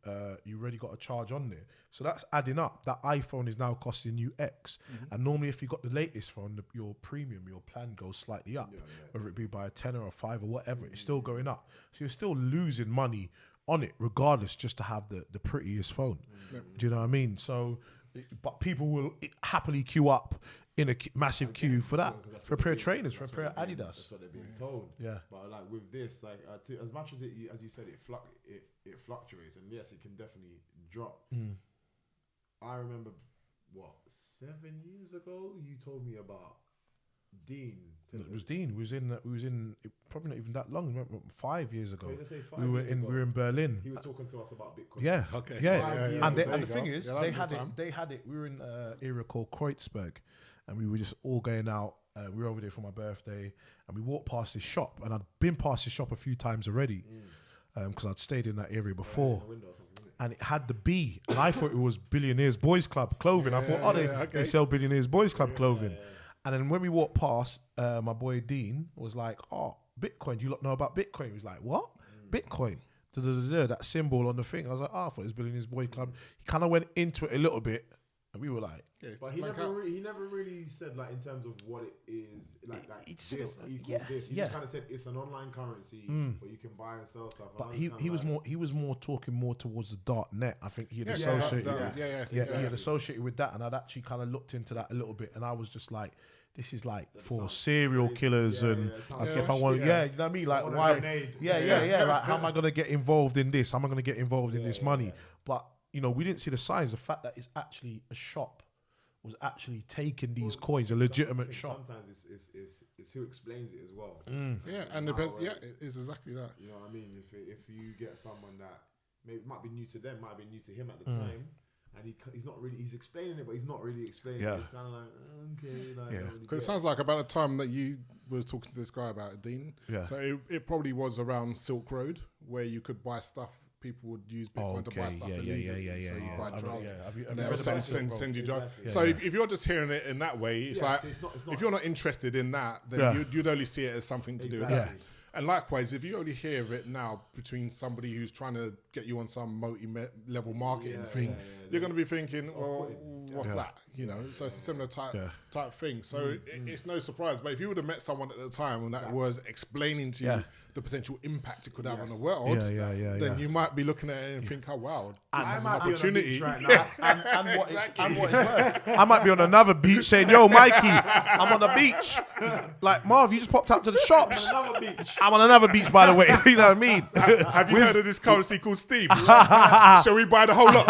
You already got a charge on there. So that's adding up. That iPhone is now costing you X. And normally, if you got the latest phone, your premium, your plan goes slightly up, whether it be by a tenner or $5 or whatever. It's still going up. So you're still losing money on it, regardless, just to have the prettiest phone. Do you know what I mean? So, but people will happily queue up in a massive queue for that, for a pair of trainers, for a pair of Adidas. That's what they're being told. Yeah. But like with this, as much as as you said, it fluctuates, and yes, it can definitely drop. I remember 7 years ago, you told me about Dean. It was Dean. We was in probably not even that long. Remember, 5 years ago. Wait, let's say 5 we were years in ago. we were in Berlin. He was talking to us about Bitcoin. Yeah, Okay. yeah. Yeah. And, There and you the thing go. is, Yeah, they that had was it. the They had it. We were in an area called Kreuzberg, and we were just all going out. We were over there for my birthday, and we walked past this shop, and I'd been past this shop a few times already, because I'd stayed in that area before. The window or something, isn't it? And it had the B, and I thought it was Billionaires Boys Club clothing. I thought, they sell Billionaires Boys Club clothing. And then when we walked past, my boy Dean was like, "Oh, Bitcoin, do you lot know about Bitcoin?" He was like, "What? Bitcoin?" That symbol on the thing. I was like, "Oh, I thought it was Billionaires Boys Club." He kind of went into it a little bit, and we were like, But he never really said like in terms of what it is, like He this said equals this. He yeah. just kind of said it's an online currency where you can buy and sell stuff. but he was more talking more towards the dark net. I think he had associated. He had associated with that, and I'd actually kind of looked into that a little bit, and I was just like, this is like for serial killers, and like if I want, you know what I mean, like why? Like how am I gonna get involved in this? How am I gonna get involved in this money? But we didn't see the signs. The fact that it's actually a shop was actually taking these coins, a legitimate shop. Sometimes it's who explains it as well. Yeah, and depends. Yeah, it is exactly that. You know what I mean? If you get someone that maybe might be new to them, might be new to him at the time, and he's not really, he's explaining it, but he's not really explaining it. It's kind of like, okay, like, Because it sounds like about the time that you were talking to this guy about it, Dean. Yeah. So it probably was around Silk Road where you could buy stuff. People would use Bitcoin to buy stuff illegally. So you buy drugs. And they'll send you drugs. So if you're just hearing it in that way, it's like, it's not, if you're not interested in that, then you'd only see it as something to do with that. And likewise, if you only hear of it now between somebody who's trying to get you on some multi-level marketing thing, you're going to be thinking, well, what's that? You know, so it's a similar type thing. So it's no surprise. But if you would have met someone at the time and that was explaining to you the potential impact it could have on the world, then you might be looking at it and think, oh, wow, this is an opportunity. Right now. and what it's worth. I might be on another beach saying, yo, Mikey, I'm on the beach. Like, Marv, you just popped out to the shops. I'm on another beach, by the way. You know what I mean? Have you heard of this currency called Steam? Shall we buy the whole lot?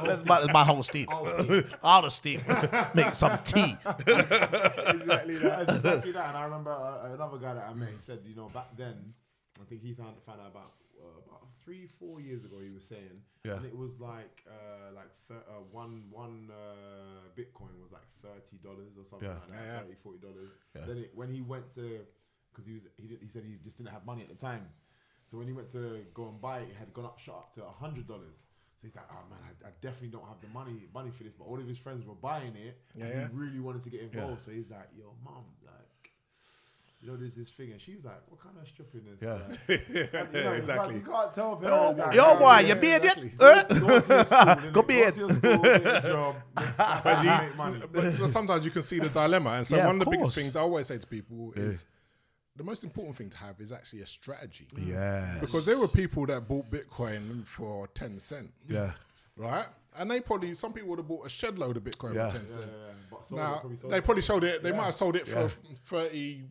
Let's buy whole Steam. All the Steam. Make some tea. Exactly that. That's exactly that. And I remember another guy that I met, he said, you know, back then, I think he found out about 3-4 years ago, he was saying, and it was like one Bitcoin was like $30 or something like that, $30-$40. Then when he went to, because he said he just didn't have money at the time, so when he went to go and buy it, it had gone up shot up to $100. So he's like, oh man, I definitely don't have the money for this, but all of his friends were buying it, and he really wanted to get involved. So he's like, yo, mom, like, you know, there's this thing, and she's like, what kind of stripping is? Like, exactly. You can't tell parents. Like, yo, boy, you beard it? Go to your school, Go be it. to your school, get a job. That's how you make money. But so sometimes you can see the dilemma. And so one of the biggest things I always say to people is, the most important thing to have is actually a strategy. Yes. Because there were people that bought Bitcoin for 10 cents. Yeah. Right? And some people would have bought a shed load of Bitcoin for 10 cents. But now, they probably sold it, they might have sold it for $30.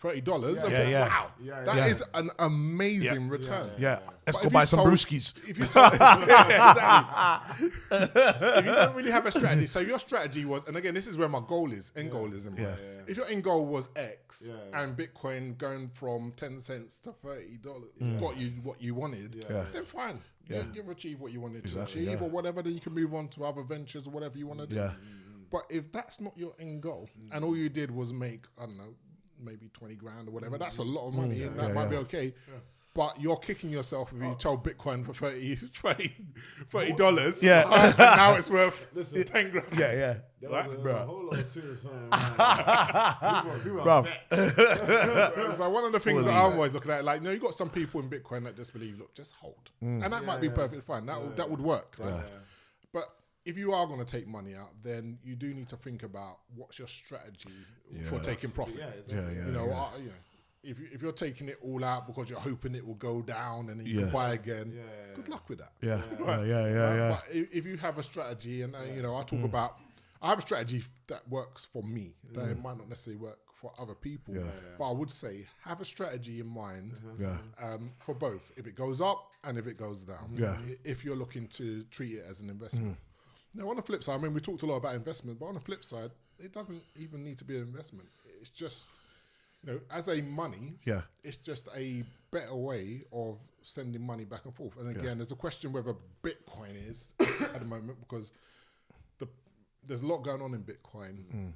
Wow. That is an amazing return. Let's go buy some brewskis. If you sold, exactly. If you don't really have a strategy, so your strategy was, and again, this is where my goal is, end goal is in mind. If your end goal was X and Bitcoin going from 10 cents to $30 got you what you wanted, then fine. You've achieved what you wanted to achieve or whatever, then you can move on to other ventures or whatever you want to do. But if that's not your end goal and all you did was make, I don't know, maybe 20 grand or whatever, that's a lot of money and that might be okay. But you're kicking yourself if you sold Bitcoin for $30. And now it's worth 10 grand. There was a whole lot of serious So one of the things that I'm always looking at, like, you got some people in Bitcoin that just believe, look, just hold. And that might be perfectly fine. That would work. Right? But if you are going to take money out, then you do need to think about what's your strategy for taking profit. If you're taking it all out because you're hoping it will go down and then you can buy again, good luck with that. But if you have a strategy, and I talk about, I have a strategy that works for me. That it might not necessarily work for other people, but I would say have a strategy in mind for both. If it goes up and if it goes down. If you're looking to treat it as an investment. Now, on the flip side, I mean, we talked a lot about investment, but on the flip side, it doesn't even need to be an investment. It's just, as a money, it's just a better way of sending money back and forth. And again, there's a question whether Bitcoin is at the moment, because there's a lot going on in Bitcoin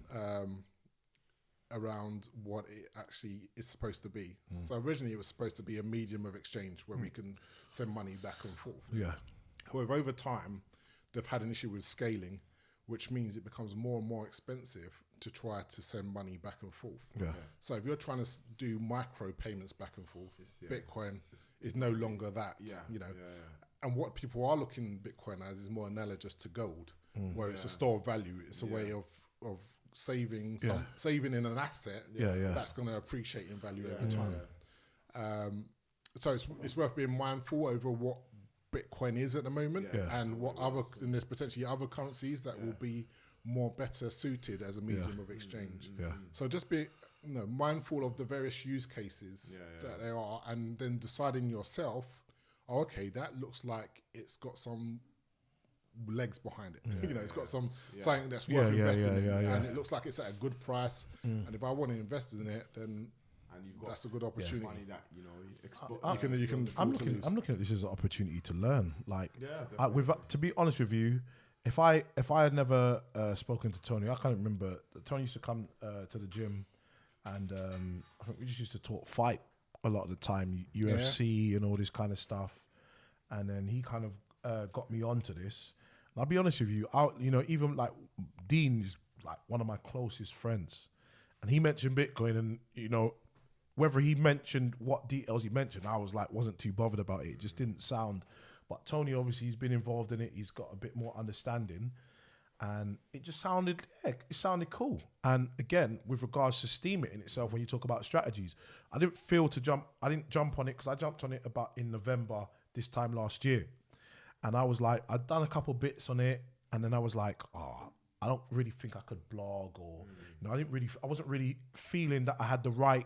around what it actually is supposed to be. So originally, it was supposed to be a medium of exchange where we can send money back and forth. However, over time, they've had an issue with scaling, which means it becomes more and more expensive to try to send money back and forth. So if you're trying to do micro payments back and forth, Bitcoin is no longer that. And what people are looking at Bitcoin as is more analogous to gold, where it's a store of value. It's a way of saving saving in an asset that's going to appreciate in value over time. So it's worth being mindful over what Bitcoin is at the moment, and what and there's potentially other currencies that will be better suited as a medium of exchange. So just be mindful of the various use cases that there are, and then deciding yourself, okay, that looks like it's got some legs behind it. You know, it's got something that's worth investing in, and it looks like it's at a good price. And if I want to invest in it, then that's a good opportunity. Money that You can I'm afford to lose. looking at this as an opportunity to learn. Like, to be honest with you, if I had never spoken to Tony, I can't remember. Tony used to come to the gym, and I think we just used to talk fight a lot of the time, UFC and all this kind of stuff. And then he kind of got me onto this. And I'll be honest with you, even like Dean is like one of my closest friends, and he mentioned Bitcoin, and whether he mentioned what details he mentioned, I wasn't too bothered about it. It just didn't sound. But Tony, obviously, he's been involved in it. He's got a bit more understanding, and it just sounded cool. And again, with regards to Steamit in itself, when you talk about strategies, I didn't jump on it because I jumped on it about in November this time last year, and I was like, I'd done a couple bits on it, and then I was like, I don't really think I could blog, or I wasn't really feeling that I had the right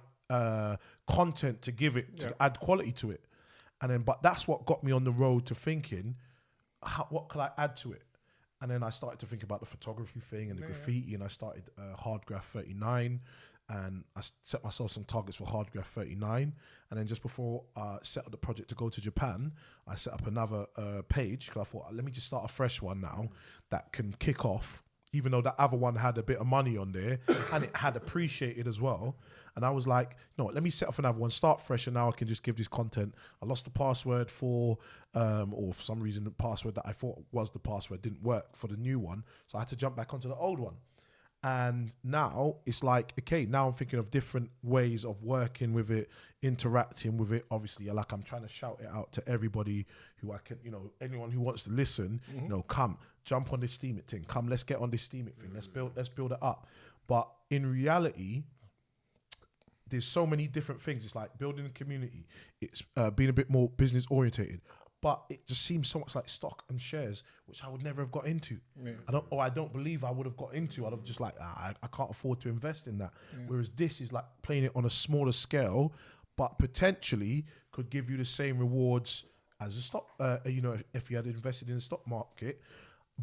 content to give it to add quality to it. And then, but that's what got me on the road to thinking, what could I add to it? And then I started to think about the photography thing and the graffiti, and I started Hardgraph 39, and I set myself some targets for Hardgraph 39. And then just before I set up the project to go to Japan, I set up another page, because I thought, let me just start a fresh one now that can kick off, even though that other one had a bit of money on there and it had appreciated as well. And I was like, no, let me set up another one, start fresh, and now I can just give this content. I lost the password or for some reason, the password that I thought was the password didn't work for the new one. So I had to jump back onto the old one. And now it's like, okay, now I'm thinking of different ways of working with it, interacting with it. Obviously, like I'm trying to shout it out to everybody who I can, anyone who wants to listen, come, jump on this Steamit thing. Come, let's get on this Steamit thing. Let's build it up. But in reality, there's so many different things. It's like building a community. It's being a bit more business orientated. But it just seems so much like stock and shares, which I would never have got into. Yeah. I don't believe I would have got into. I'd have just like, I can't afford to invest in that. Yeah. Whereas this is like playing it on a smaller scale, but potentially could give you the same rewards as a stock, if you had invested in the stock market.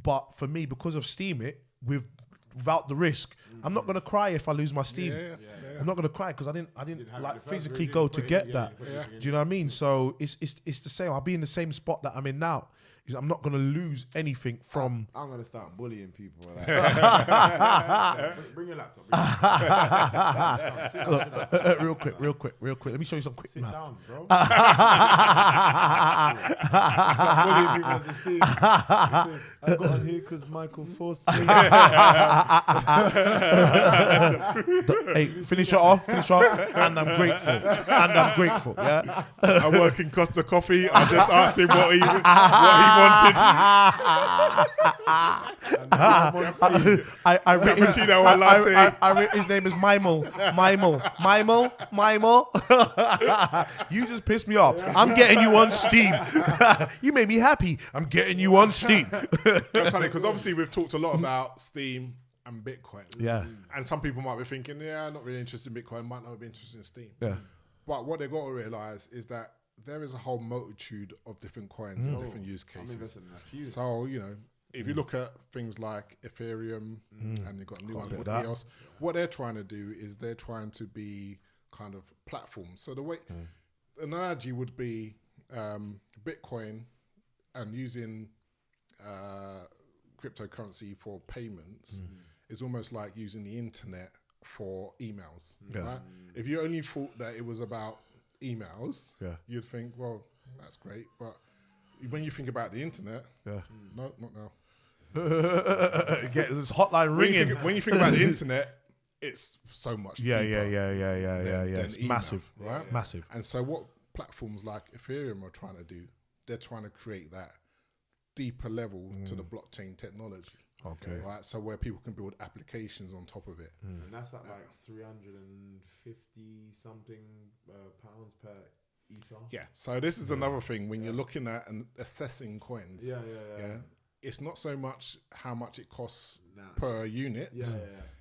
But for me, because of Steamit, without the risk, I'm not gonna cry if I lose my Steam. I'm not gonna cry because I didn't like physically go to get that. Do you know what I mean? So it's the same. I'll be in the same spot that I'm in now. I'm not gonna lose anything from. I'm gonna start bullying people. Like bring your laptop. Real quick. Let me show you some quick math. Sit down, bro. Bullying people as a Steve. I got on here because Michael forced me. Hey, finish it off, and I'm grateful. Yeah. I work in Costa Coffee. I just asked him what he wanted. I wrote his name is Mimo. You just pissed me off. I'm getting you on Steam. You made me happy. I'm getting you on Steam. That's funny because obviously we've talked a lot about Steam and Bitcoin. Yeah. And some people might be thinking, I'm not really interested in Bitcoin, might not be interested in Steam. Yeah. But what they've got to realise is that there is a whole multitude of different coins and different use cases. So, if you look at things like Ethereum and you've got a new one called EOS, what they're trying to do is they're trying to be kind of platforms. So the way analogy would be Bitcoin and using cryptocurrency for payments is almost like using the internet for emails. Right? If you only thought that it was about emails, you'd think, well, that's great. But when you think about the internet, no, not now. Get this hotline ringing. When you think about the internet, it's so much deeper. It's email, massive, right? Yeah. Massive. And so what platforms like Ethereum are trying to do, they're trying to create that deeper level to the blockchain technology. Okay. Right. So where people can build applications on top of it. And that's at like 350 something pounds per ether. Yeah. So this is another thing when you're looking at and assessing coins. Yeah. It's not so much how much it costs per unit.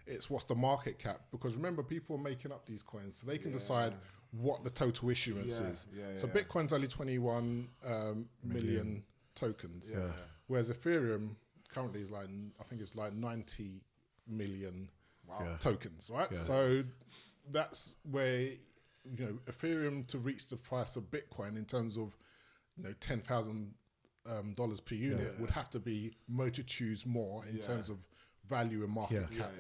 It's what's the market cap. Because remember, people are making up these coins, so they can decide what the total issuance is. So Bitcoin's only 21 million tokens. Whereas Ethereum currently is like, I think it's like 90 million tokens, right? Yeah. So that's where, Ethereum to reach the price of Bitcoin in terms of, $10,000 per unit would have to be multitudes more in terms of value and market cap.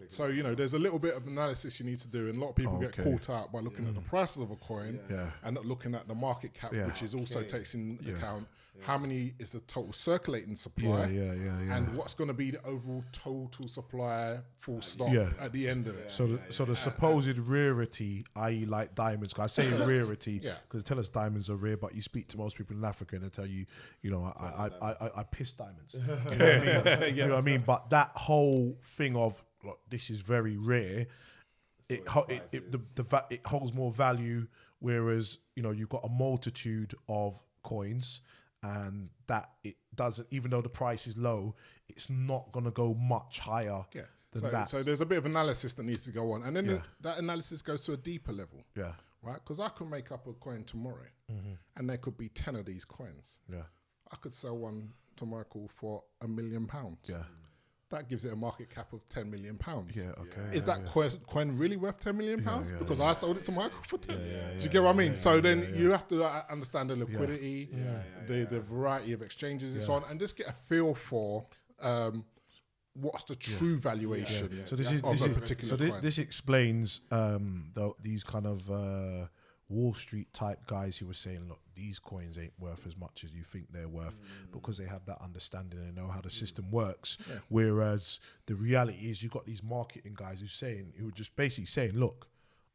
So, there's a little bit of analysis you need to do, and a lot of people get caught out by looking at the prices of a coin and not looking at the market cap, which is also takes in account how many is the total circulating supply and what's going to be the overall total supply full stop at the end of it. So the supposed rarity, i.e. like diamonds, 'cause I say rarity because tell us diamonds are rare, but you speak to most people in Africa and they tell you, I piss diamonds. You know what I mean? You know what I mean? But that whole thing of, look, this is very rare, it holds more value, whereas, you've got a multitude of coins, and that it doesn't, even though the price is low, it's not going to go much higher than that. So there's a bit of analysis that needs to go on, and then that analysis goes to a deeper level, right? Because I could make up a coin tomorrow, and there could be 10 of these coins. I could sell one to Michael for £1 million. That gives it a market cap of £10 million. Is that coin really worth £10 million? Because I sold it to Michael for 10. Do you get what I mean? So then you have to understand the liquidity, the variety of exchanges and so on, and just get a feel for what's the true valuation So of a particular coin. This explains these kind of Wall Street type guys who were saying, look, these coins ain't worth as much as you think they're worth, because they have that understanding and know how the system works. Whereas the reality is, you've got these marketing guys who are just basically saying, look,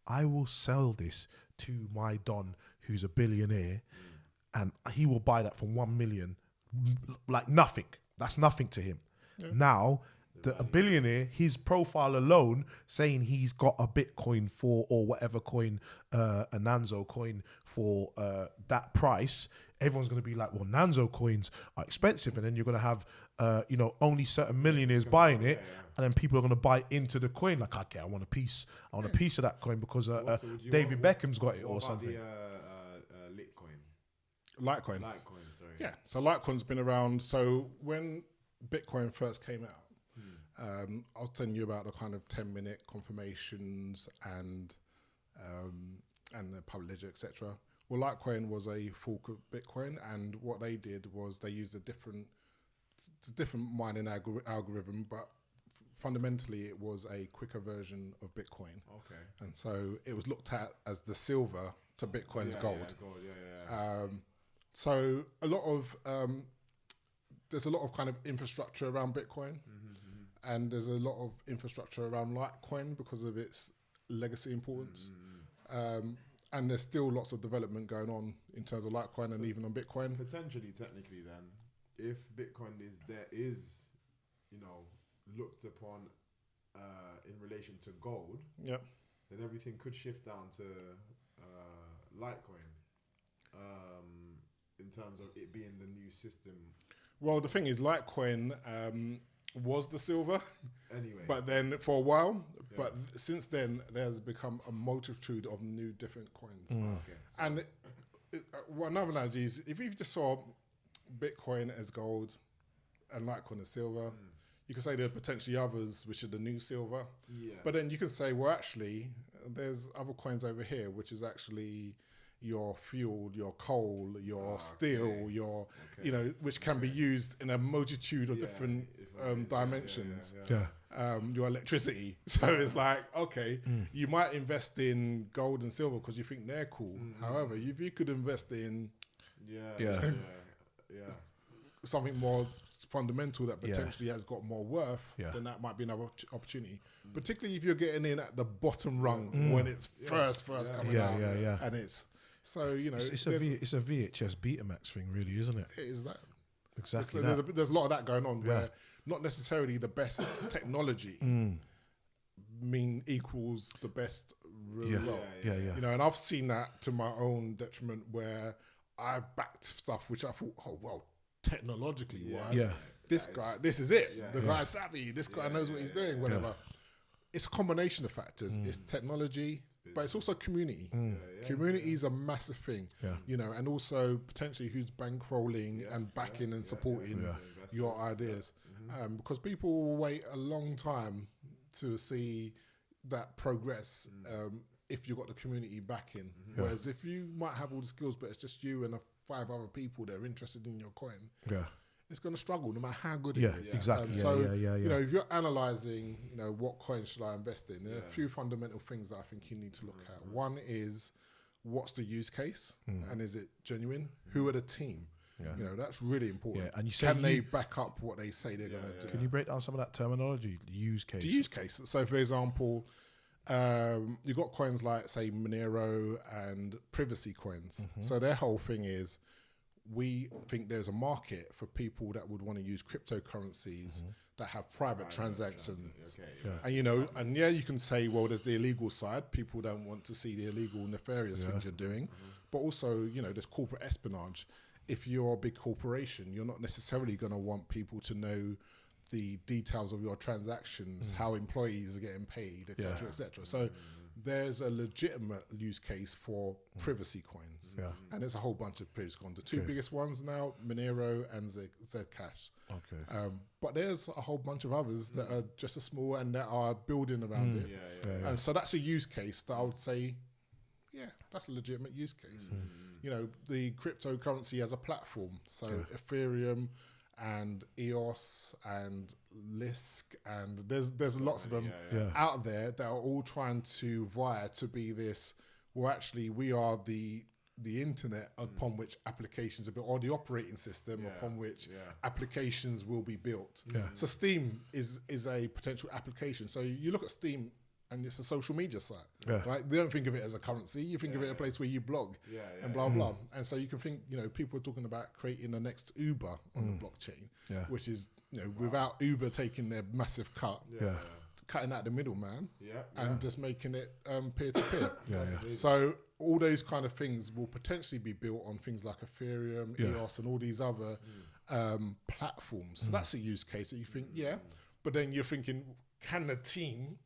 I will sell this to my Don who's a billionaire, and he will buy that for 1 million, like nothing. That's nothing to him. Now, a billionaire, his profile alone saying he's got a Bitcoin for, or whatever coin, a Nanzo coin for that price, everyone's going to be like, well, Nanzo coins are expensive. And then you're going to have, only certain millionaires buying it. And then people are going to buy into the coin. Like, okay, I want a piece. I want a piece of that coin because David Beckham's got it or something. Litecoin. Litecoin, sorry. Yeah, so Litecoin's been around. So when Bitcoin first came out, I was telling you about the kind of 10-minute confirmations and the public ledger, etc. Well, Litecoin was a fork of Bitcoin, and what they did was they used a different mining algorithm, but fundamentally it was a quicker version of Bitcoin. Okay. And so it was looked at as the silver to Bitcoin's gold. So a lot of there's a lot of kind of infrastructure around Bitcoin. And there's a lot of infrastructure around Litecoin because of its legacy importance. And there's still lots of development going on in terms of Litecoin and even on Bitcoin. Potentially, technically then, if Bitcoin is looked upon in relation to gold, then everything could shift down to Litecoin in terms of it being the new system. Well, the thing is, Litecoin was the silver, anyway, but then for a while, but since then there's become a multitude of new different coins. And another analogy is, if you just saw Bitcoin as gold and Litecoin as silver, you could say there are potentially others which are the new silver. But then you can say, well, actually, there's other coins over here which is actually your fuel, your coal, your steel, your which can be used in a multitude of different dimensions. Your electricity. So it's like, okay, you might invest in gold and silver because you think they're cool. However, if you could invest in something more fundamental that potentially has got more worth, then that might be another opportunity. Particularly if you're getting in at the bottom rung when it's first coming out, and it's. So it's a VHS Betamax thing, really, isn't it? It is that. Exactly. There's a lot of that going on where not necessarily the best technology equals the best result. And I've seen that to my own detriment, where I've backed stuff which I thought, oh well, technologically wise, this is it. The guy's savvy. This guy knows what he's doing. Whatever. It's a combination of factors. It's technology, but it's also community. Community is a massive thing, and also potentially who's bankrolling and backing and supporting your ideas. Because people will wait a long time to see that progress if you've got the community backing. Whereas if you might have all the skills, but it's just you and 5 other people that are interested in your coin, it's going to struggle no matter how good it is. Exactly. You know, if you're analysing, you know, what coins should I invest in, there are a few fundamental things that I think you need to look at. One is, what's the use case, and is it genuine? Who are the team? You know, that's really important. And you say can they back up what they say they're going to do? Can you break down some of that terminology? The use case. The use case. So, for example, you've got coins like, say, Monero and privacy coins. So their whole thing is, we think there's a market for people that would want to use cryptocurrencies that have private transactions. And, you know, and you can say, well, there's the illegal side. People don't want to see the illegal, nefarious things you're doing. But also, you know, there's corporate espionage. If you're a big corporation, you're not necessarily going to want people to know the details of your transactions, how employees are getting paid, et cetera, et cetera. So there's a legitimate use case for privacy coins. And there's a whole bunch of privacy coins. The 2 biggest ones now, Monero and Zcash. But there's a whole bunch of others that are just as small and that are building around it. And so that's a use case that I would say, that's a legitimate use case. You know, the cryptocurrency as a platform. So Ethereum and EOS and Lisk, and there's lots of them out there that are all trying to vie to be this, well, actually, we are the internet upon which applications are built, or the operating system upon which applications will be built. So Steam is a potential application. So you look at Steam, and it's a social media site, right? We don't think of it as a currency. You think of it as a place where you blog and blah, blah. And so you can think, you know, people are talking about creating the next Uber on the blockchain, which is, you know, without Uber taking their massive cut, cutting out the middleman and just making it peer-to-peer. So all those kind of things will potentially be built on things like Ethereum, EOS, and all these other platforms. So that's a use case that you think, but then you're thinking, can the team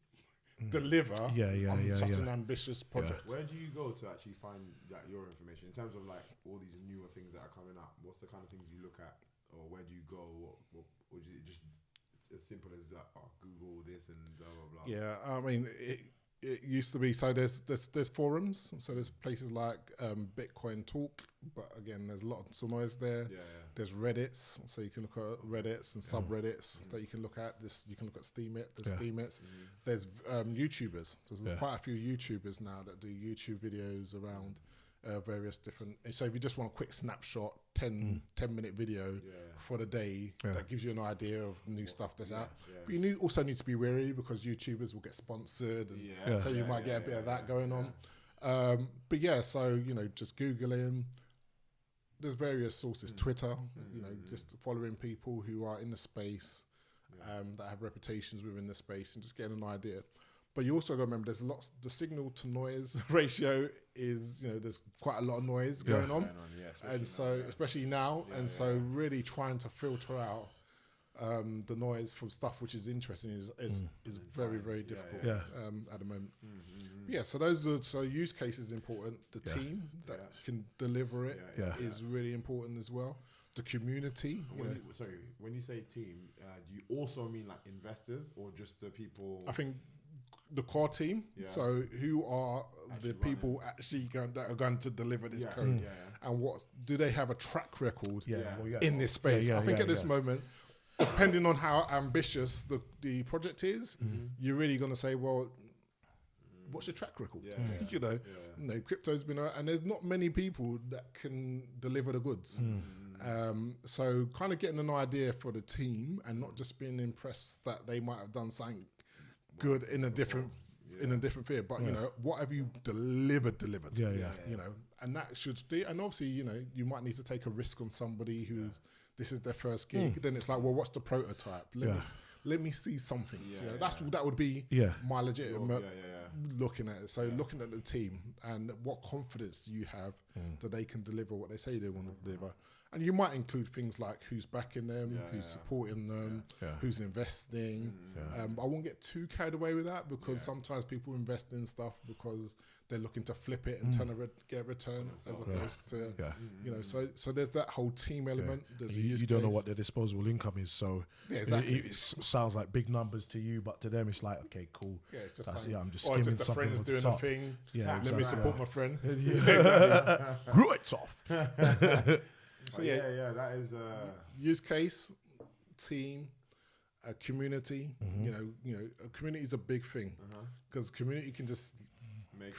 deliver on such an ambitious project? Where do you go to actually find your information in terms of like all these newer things that are coming up? What's the kind of things you look at, or where do you go? Or is it just as simple as Google this and blah blah blah? Yeah, I mean, it used to be. So there's forums. So there's places like Bitcoin Talk, but again, there's a lot of noise there. There's Reddits, so you can look at Reddits and subreddits that you can look at. You can look at Steamit. There's Steamits. There's YouTubers. There's quite a few YouTubers now that do YouTube videos around various different. So if you just want a quick snapshot, 10-minute video for the day, that gives you an idea of new stuff that's out. But you also need to be wary because YouTubers will get sponsored, and so you might get a bit of that going on. But so you know, just Googling. There's various sources, Twitter, you know, just following people who are in the space, that have reputations within the space, and just getting an idea. But you also got to remember, there's lots. The signal to noise ratio is, you know, there's quite a lot of noise going on, and so especially now, and so really trying to filter out the noise from stuff which is interesting is very, very difficult at the moment. So use case is important. The team that can deliver it is really important as well. The community. When you say team, do you also mean like investors or just the people? I think the core team. So who are the people actually that are going to deliver this code, and what do they have a track record in this space? I think at this moment, depending on how ambitious the project is, you're really going to say, well, what's your track record? You know, crypto's been around, and there's not many people that can deliver the goods. So kind of getting an idea for the team and not just being impressed that they might have done something good in a different field, but you know, what have you delivered? You know, and that should be, and obviously, you know, you might need to take a risk on somebody who's this is their first gig. Then it's like, well, what's the prototype? Let me see something. You know, that would be my legitimate looking at it. So looking at the team and what confidence do you have that they can deliver what they say they want to deliver, And you might include things like who's backing them, who's supporting them, who's investing. I won't get too carried away with that because sometimes people invest in stuff because they're looking to flip it and get a return as opposed to, you know, so there's that whole team element. There's a use you don't know case. what their disposable income is, so exactly. it sounds like big numbers to you, but to them it's like, okay, cool. Yeah, it's just That's, like, I'm just or skimming just the something friends off the doing a top. thing. Yeah, Let me support my friend. Right off. So yeah, that is use case, team, a community. You know, a community is a big thing because community can just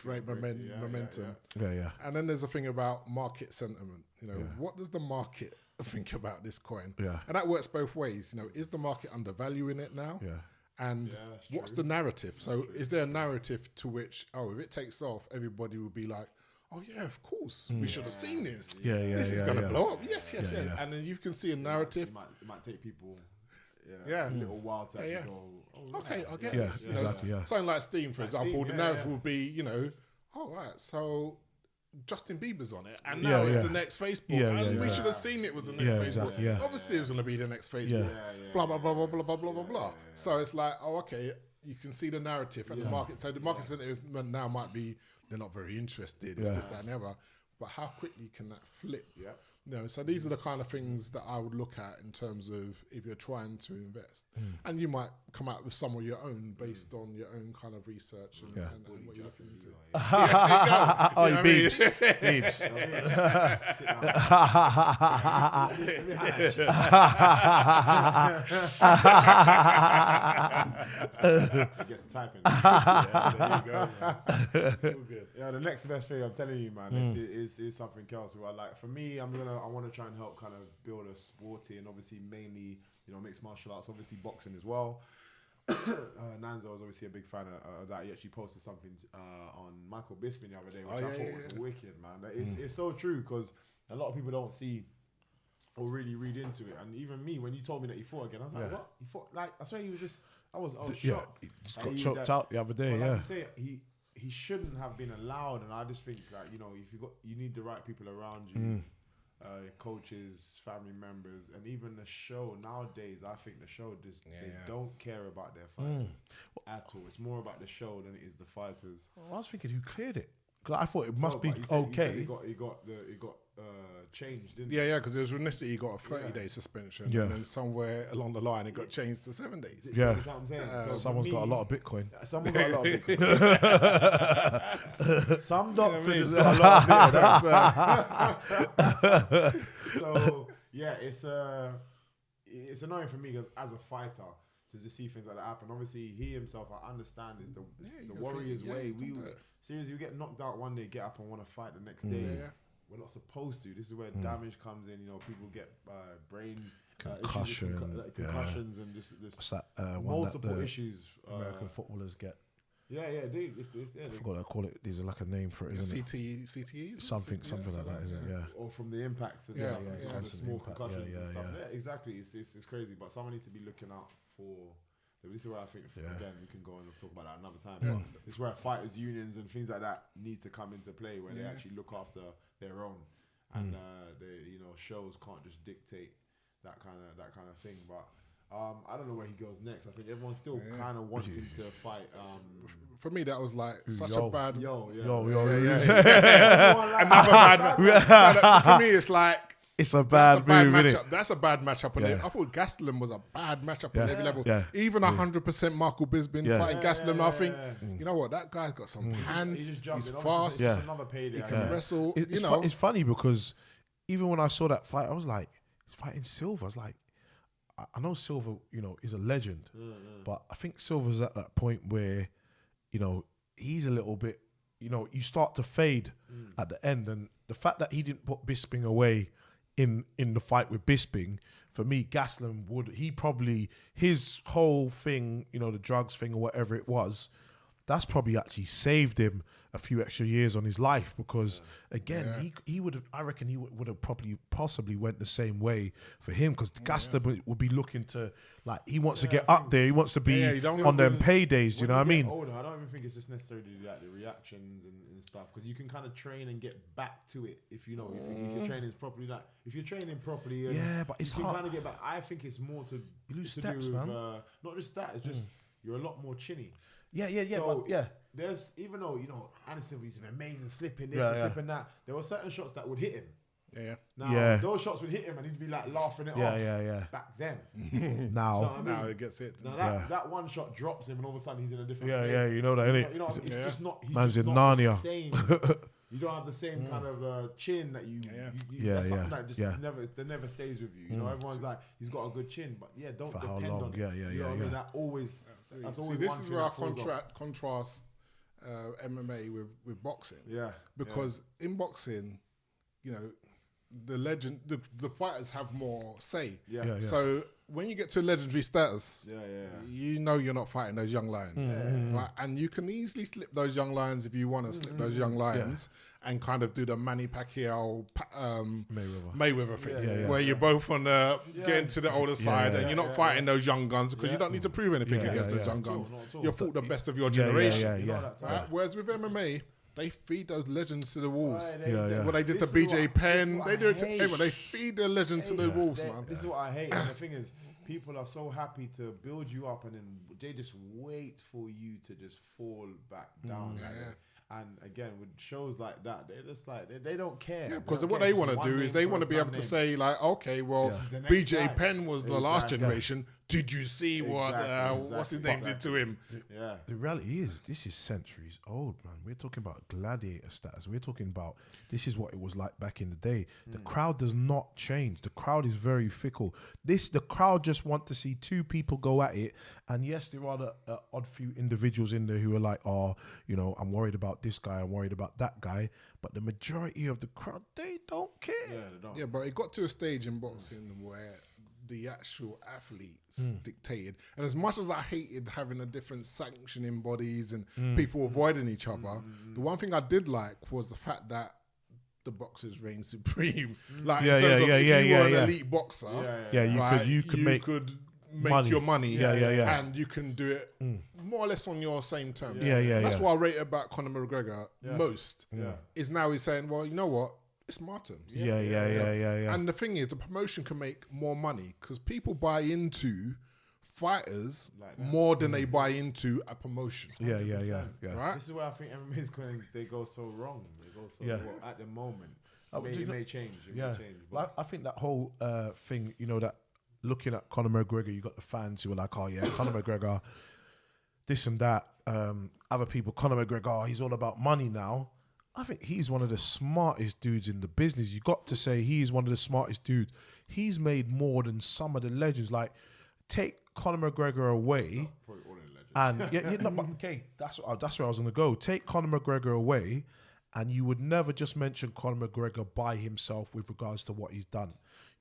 create momentum. Yeah. And then there's a thing about market sentiment. You know, what does the market think about this coin? Yeah. And that works both ways. You know, is the market undervaluing it now? Yeah. And what's the narrative? So is there a narrative to which, if it takes off, everybody will be like, oh yeah, of course, we should have seen this. This is going to blow up. Yes. And then you can see a narrative. It might take people a little while to actually go, okay, I get Yes, this. You know, exactly, something like Steam, for example, Steam, the narrative will be, you know, so Justin Bieber's on it, and now it's the next Facebook, and we should have seen it was the next Facebook. Exactly, Obviously, it was going to be the next Facebook. Blah blah blah blah blah blah blah blah blah. So it's like, okay, you can see the narrative and the market. So the market sentiment now might be they're not very interested. It's this, that, and the other. But how quickly can that flip? Yeah. You know, so these are the kind of things that I would look at in terms of if you're trying to invest, and you might come out with some of your own based on your own kind of research and what you're looking into. Oh, you beeps. He gets typing. There you go. All good. Yeah, the next best thing I'm telling you, man, is something else. Where, like, for me, I want to try and help kind of build a sporty and obviously mainly, you know, mixed martial arts, obviously boxing as well. Nanzo was obviously a big fan of that. He actually posted something on Michael Bisping the other day, which I thought was wicked, man. It's so true because a lot of people don't see or really read into it. And even me, when you told me that he fought again, I was like, what? He fought? Like, I swear he was just, I was shocked. He just got choked out the other day, like you say, he shouldn't have been allowed, and I just think that, you know, if you need the right people around you, coaches, family members, and even the show nowadays. I think the show just they don't care about their fighters at all. It's more about the show than it is the fighters. I was thinking who cleared it because I thought it must be He said okay. he got changed, didn't Yeah, because it was initially he got a 30-day suspension, and then somewhere along the line it got changed to 7 days. Yeah, that's what I'm saying. So someone's got a lot of Bitcoin. Someone got a lot of Bitcoin. Some doctors got a lot of Bitcoin. So yeah, it's annoying for me because as a fighter to just see things like that happen. Obviously, he himself, I understand, is the warrior's way. Seriously, you get knocked out one day, get up and want to fight the next day. We're not supposed to. This is where damage comes in. You know, people get brain concussions and just what's that, multiple one that issues. American footballers get. Yeah, they I forgot to call it. There's like a name for it, isn't it? CTE? Something like that, isn't it? Yeah. Or from the impacts and the small concussions and stuff. Yeah, exactly. It's crazy, but someone needs to be looking out for. This is where I think, again, we can go and talk about that another time. This is where fighters' unions and things like that need to come into play, where they actually look after their own, and shows can't just dictate that kind of thing. But I don't know where he goes next. I think everyone still kind of wants him to fight. For me, that was like such a bad. Another bad. For me, it's like. It's a bad move, isn't it? That's a bad matchup. I thought Gastelum was a bad matchup on every level. Even 100% Michael Bisping fighting Gastelum, I think, you know what, that guy's got some hands. He's fast. He can wrestle. It's funny because even when I saw that fight, I was like, he's fighting Silva. I was like, I know Silva, is a legend, but I think Silva's at that point where, he's a little bit, you start to fade at the end, and the fact that he didn't put Bisping away in the fight with Bisping, for me, Gastelum would. His whole thing, the drugs thing or whatever it was, that's probably actually saved him a few extra years on his life because again, he would have, I reckon he would have probably possibly went the same way for him because Gaston would be looking to, like, he wants to get up there, he wants to be on them paydays, do you know what I mean? Older, I don't even think it's just necessarily like the reactions and stuff because you can kind of train and get back to it if you know, if your training's properly, like, if you're training properly, but it's you can hard. kind of get back. I think it's more to lose to steps, do with, man. not just that, it's just you're a lot more chinny. So, there's, even though, you know, Anderson was amazing slipping this and slipping that, there were certain shots that would hit him. Now, those shots would hit him and he'd be like laughing it off. Back then. Now it gets hit. Now that one shot drops him and all of a sudden he's in a different place. Yeah, you know that, innit? You know, it's just not, he's man's just in not Narnia. the same. You don't have the same kind of chin that you that's something that just never stays with you. You know, everyone's like, he's got a good chin, but don't For how depend long? on it. Yeah. You know what I mean? That always, that's always this one is thing where I that falls off. contrast MMA with boxing. Yeah. Because in boxing, you know, the fighters have more say. Yeah. So when you get to legendary status, you know you're not fighting those young lions, right? And you can easily slip those young lions if you want to slip those young lions and kind of do the Manny Pacquiao Mayweather thing, where you're both on the getting to the older side and you're not fighting those young guns because you don't need to prove anything against those young guns. You fought the best of your generation. Right? Whereas with MMA, they feed those legends to the wolves. What they did to BJ Penn, they do it to everyone. They feed their legends to the wolves, man. This is what I hate. And the thing is, people are so happy to build you up and then they just wait for you to just fall back down. And again, with shows like that, they're just like, they don't care. Yeah, because what they want to do is they want to be able to say, like, okay, well, BJ Penn was the last generation. Did you see what what's his name did to him? Yeah. The reality is, this is centuries old, man. We're talking about gladiator status. We're talking about, this is what it was like back in the day. The crowd does not change. The crowd is very fickle. The crowd just want to see two people go at it. And yes, there are the odd few individuals in there who are like, oh, you know, I'm worried about this guy, I'm worried about that guy. But the majority of the crowd, they don't care. Yeah, they don't. Yeah, but it got to a stage in boxing where the actual athletes dictated. And as much as I hated having the different sanctioning bodies and people avoiding each other, the one thing I did like was the fact that the boxers reigned supreme. Like, in terms of if you were an elite boxer, you could make your money, and you can do it more or less on your same terms. That's what I rate about Conor McGregor most. Is now he's saying, well, you know what? It's my terms. Yeah. And the thing is, the promotion can make more money because people buy into fighters more than they buy into a promotion. Yeah. Right? This is where I think MMA is going. They go so wrong. They go so well at the moment. It may change. It may change. But I think that whole thing, you know, that looking at Conor McGregor, you got the fans who are like, oh yeah, Conor McGregor, this and that. Other people, Conor McGregor, he's all about money now. I think he's one of the smartest dudes in the business. You got to say he's one of the smartest dudes. He's made more than some of the legends. Like, take Conor McGregor away, probably all the legends. but okay, that's where I was going to go. Take Conor McGregor away, and you would never just mention Conor McGregor by himself with regards to what he's done.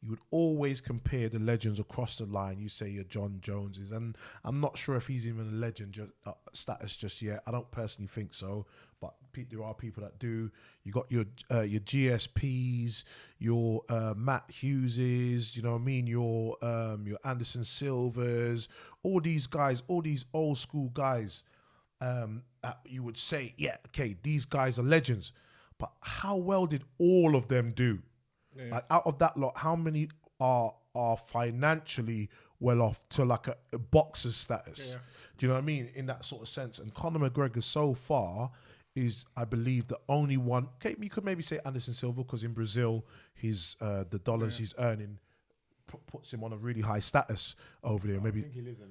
You would always compare the legends across the line. You say your John Joneses, and I'm not sure if he's even a legend status just yet. I don't personally think so, but there are people that do. You got your GSPs, your Matt Hugheses, you know what I mean, your Anderson Silvers, all these guys, all these old school guys. You would say, yeah, okay, these guys are legends, but how well did all of them do? Like, out of that lot, how many are financially well off to like a boxer's status? Do you know what I mean? In that sort of sense. And Conor McGregor so far is, I believe, the only one. Okay, you could maybe say Anderson Silva, because in Brazil, the dollars he's earning puts him on a really high status over there. Maybe I think he lives in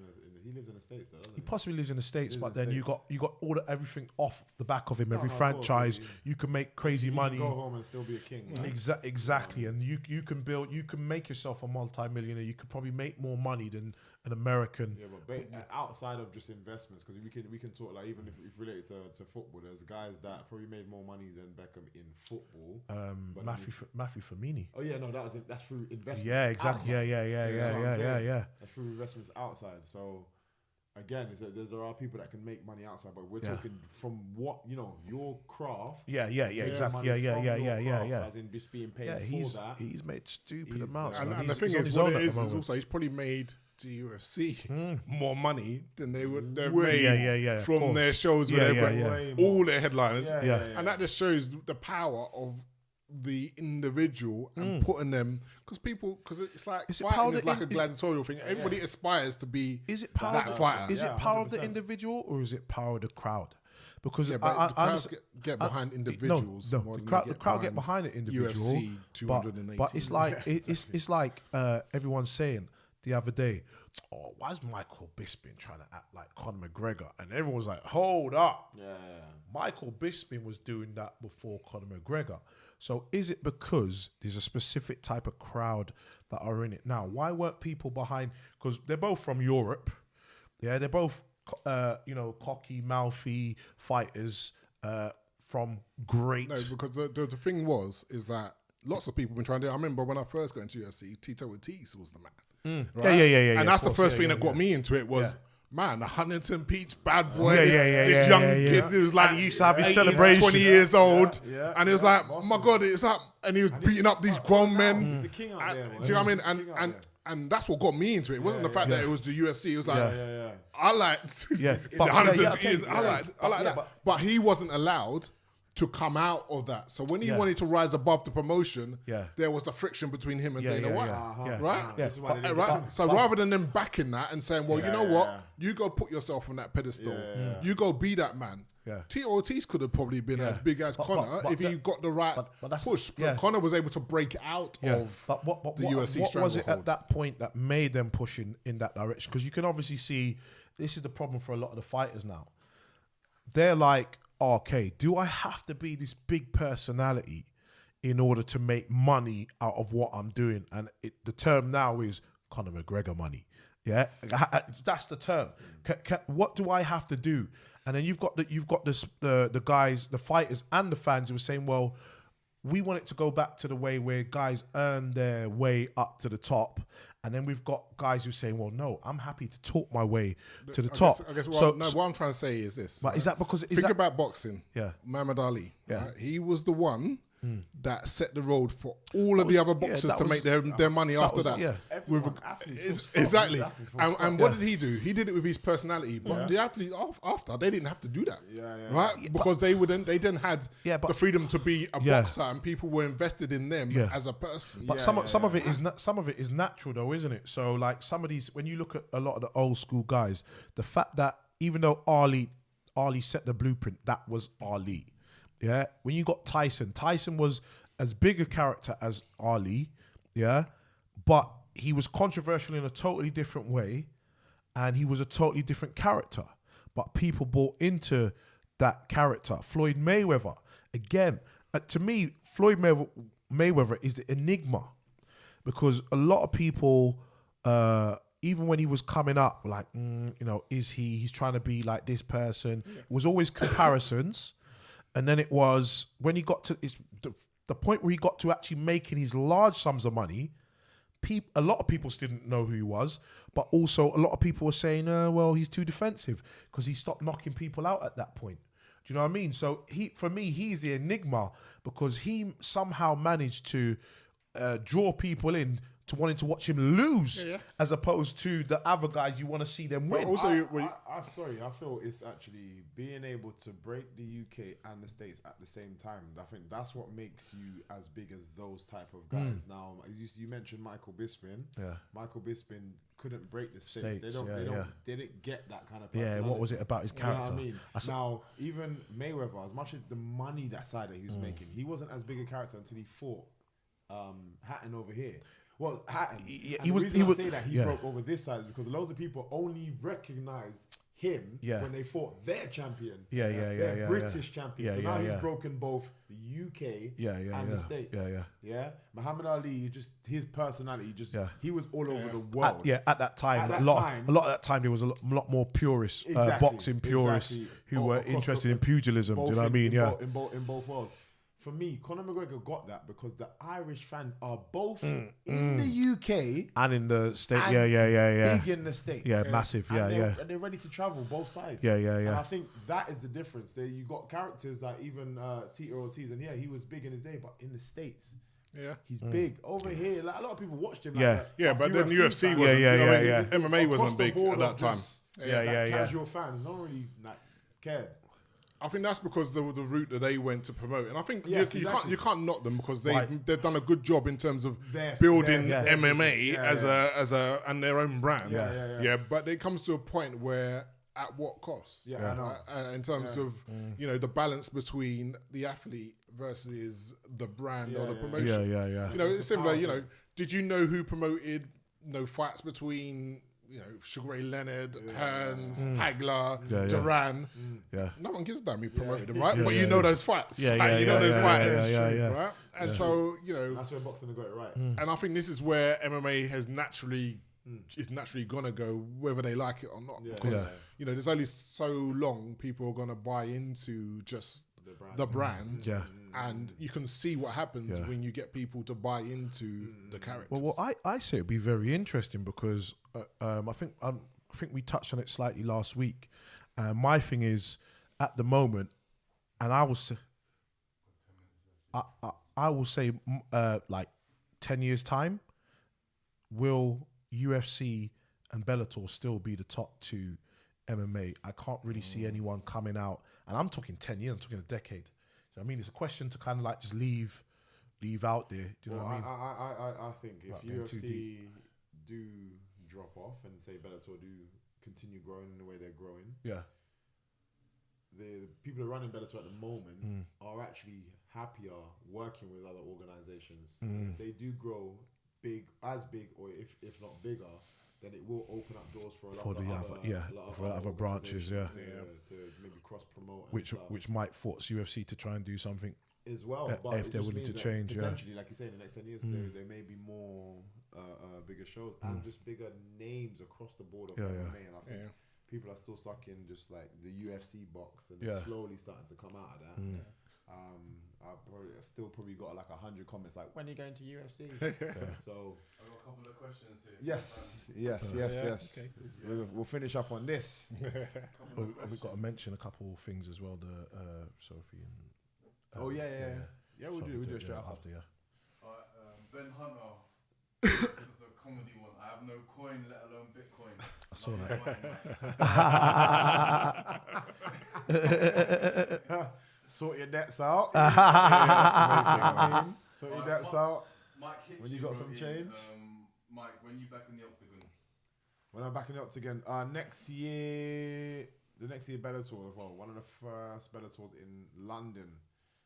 the States, though, doesn't he? He possibly lives in the States, but in the then States. you got all everything off the back of him. Every franchise, you can make crazy money. Go home and still be a king. Right? Exactly, and you can make yourself a multi-millionaire. You could probably make more money than an American. Yeah, but outside of just investments, because we can talk, like, even if related to football, there's guys that probably made more money than Beckham in football. Matthew Firmini. Oh yeah, no, that's through investments. Yeah, exactly. Outside. Yeah. That's through investments outside. So again, there are people that can make money outside, but we're talking from what your craft. Exactly. As in just being paid for that. He's made stupid amounts. And the thing is, what it is also he's probably made to UFC more money than they've made from their shows where they've got all their headliners. And that just shows the power of the individual and putting them, because it's like fighting is like a gladiatorial thing. Everybody aspires to be that fighter. Is it power of the individual or is it power of the crowd? Because the crowd get behind individuals. The crowd get behind the individual. UFC 218. But it's like it's like everyone's saying the other day, oh, why is Michael Bisping trying to act like Conor McGregor? And everyone was like, hold up. Michael Bisping was doing that before Conor McGregor. So is it because there's a specific type of crowd that are in it? Now, why weren't people behind? Because they're both from Europe. Yeah, they're both, cocky, mouthy fighters from great... No, because the thing is that lots of people have been trying to... I remember when I first got into UFC, Tito Ortiz was the man. Right? Yeah. And that's the first thing that got me into it was... Man, the Huntington Beach bad boy, this young kid who was like, he used to have his 18, celebration. 20 years old, and it was like, my God, it's up, and he was beating up these grown men. He's a king out there. Do you know what I mean? And that's what got me into it. It wasn't the fact that it was the UFC. It was like, I liked the Huntington. I liked that. But he wasn't allowed to come out of that. So when he wanted to rise above the promotion, there was the friction between him and Dana White. Right? So rather than them backing that and saying, well, you know what? You go put yourself on that pedestal. You go be that man. Tito Ortiz could have probably been as big as Conor if he got the right push. But Conor was able to break out of the UFC stranglehold. What was it at that point that made them push in that direction? Because you can obviously see, this is the problem for a lot of the fighters now. They're like, okay, do I have to be this big personality in order to make money out of what I'm doing? And the term now is Conor McGregor money. Yeah, that's the term. What do I have to do? And then you've got the guys, the fighters, and the fans who are saying, well, we want it to go back to the way where guys earn their way up to the top. And then we've got guys who say, well, no, I'm happy to talk my way to the top. I guess what I'm trying to say is this. But right? Is that because... Think about boxing. Yeah. Muhammad Ali. Yeah. Right? He was the one that set the road for all of the other boxers to make their money after that. Yeah. Exactly. And what did he do? He did it with his personality. But the athletes after, they didn't have to do that. Right? Because they then had the freedom to be a boxer and people were invested in them as a person. But some of it is natural though, isn't it? So like some of these, when you look at a lot of the old school guys, the fact that even though Ali set the blueprint, that was Ali. Yeah, when you got Tyson was as big a character as Ali, but he was controversial in a totally different way, and he was a totally different character. But people bought into that character. Floyd Mayweather, again, to me, Floyd Mayweather is the enigma, because a lot of people, even when he was coming up, like, he's trying to be like this person. It was always comparisons. And then it was when he got to the point where he got to actually making his large sums of money, a lot of people still didn't know who he was, but also a lot of people were saying, well, he's too defensive because he stopped knocking people out at that point. Do you know what I mean? So for me, he's the enigma because he somehow managed to draw people in to wanting to watch him lose as opposed to the other guys you want to see them win. But also, I feel it's actually being able to break the UK and the States at the same time. I think that's what makes you as big as those type of guys. Now, you mentioned Michael Bisping. Yeah. Michael Bisping couldn't break the States. They didn't get that kind of personality. Yeah, what was it about his character? You know what I mean? Now, even Mayweather, as much as the money that side that he was making, he wasn't as big a character until he fought Hatton over here. Well, Hatton. He broke over this side is because loads of people only recognized him when they fought their champion. Their British champion. So now he's broken both the UK and the States. Muhammad Ali, just his personality, he was all over the world. At that time, a lot of that time there was a lot more purists, boxing purists who were interested in pugilism. Do you know what I mean? In both worlds. for me, Conor McGregor got that because the Irish fans are both in the UK and in the state. and Yeah. big in the States. Yeah, massive. And Yeah. And they're ready to travel both sides. Yeah. And I think that is the difference. There, you got characters like even Tito Ortiz, and he was big in his day, but in the States. Yeah, He's big over here. Like a lot of people watched him. Like Yeah. yeah, like but then UFC fans. wasn't. Yeah. MMA wasn't Across the big board at that of time. just, Yeah. Casual fans, no one really like cared. I think that's because the route that they went to promote, and I think Yes, you exactly. can't knock them because Right. they've done a good job in terms of Their- building their MMA business. as a and their own brand. Yeah. But it comes to a point where at what cost? Yeah, I know. In terms of the balance between the athlete versus the brand or the promotion. Yeah. You know, it's similar. Did you know who promoted fights between Sugar Ray Leonard, Hearns, Hagler, Duran? Yeah. No one gives a damn who promoted them, right? But you yeah. know those fights. Yeah, Like, yeah, you know yeah, those yeah, fighters. yeah. Right? And so, That's where boxing got it right. and I think this is where MMA has naturally is naturally gonna go, whether they like it or not. Because there's only so long people are gonna buy into just the brand. Yeah. And you can see what happens when you get people to buy into the characters. Well, I say it'd be very interesting because I think we touched on it slightly last week. My thing is, at the moment, and I will say, like 10 years time, will UFC and Bellator still be the top two MMA? I can't really see anyone coming out, and I'm talking 10 years. I'm talking a decade. I mean, it's a question to kind of like just leave out there. Do you know what I mean? I think if Without going too UFC do drop off and say Bellator do continue growing in the way they're growing, the people who are running Bellator at the moment are actually happier working with other organizations. If they do grow as big, or if not bigger, then it will open up doors for a lot of other branches, to maybe cross promote, which might force UFC to try and do something as well. But if they're willing to change. Potentially, like you say, in the next 10 years, there may be more bigger shows and just bigger names across the board of MMA. And I think people are still stuck in just like the UFC box and slowly starting to come out of that. I've still probably got like 100 comments like, when are you going to UFC? So I've got a couple of questions here. Yes. Okay. We'll finish up on this. We've got to mention a couple of things as well. The Sophie and we'll do it straight after. Ben Hunter. This is the comedy one. I have no coin, let alone Bitcoin. I saw that. Sort your debts out. Sort your debts out. Mike when you got some change. Mike, when you back in the octagon? When I'm back in the octagon, next year Bellator as well. One of the first Bellators in London.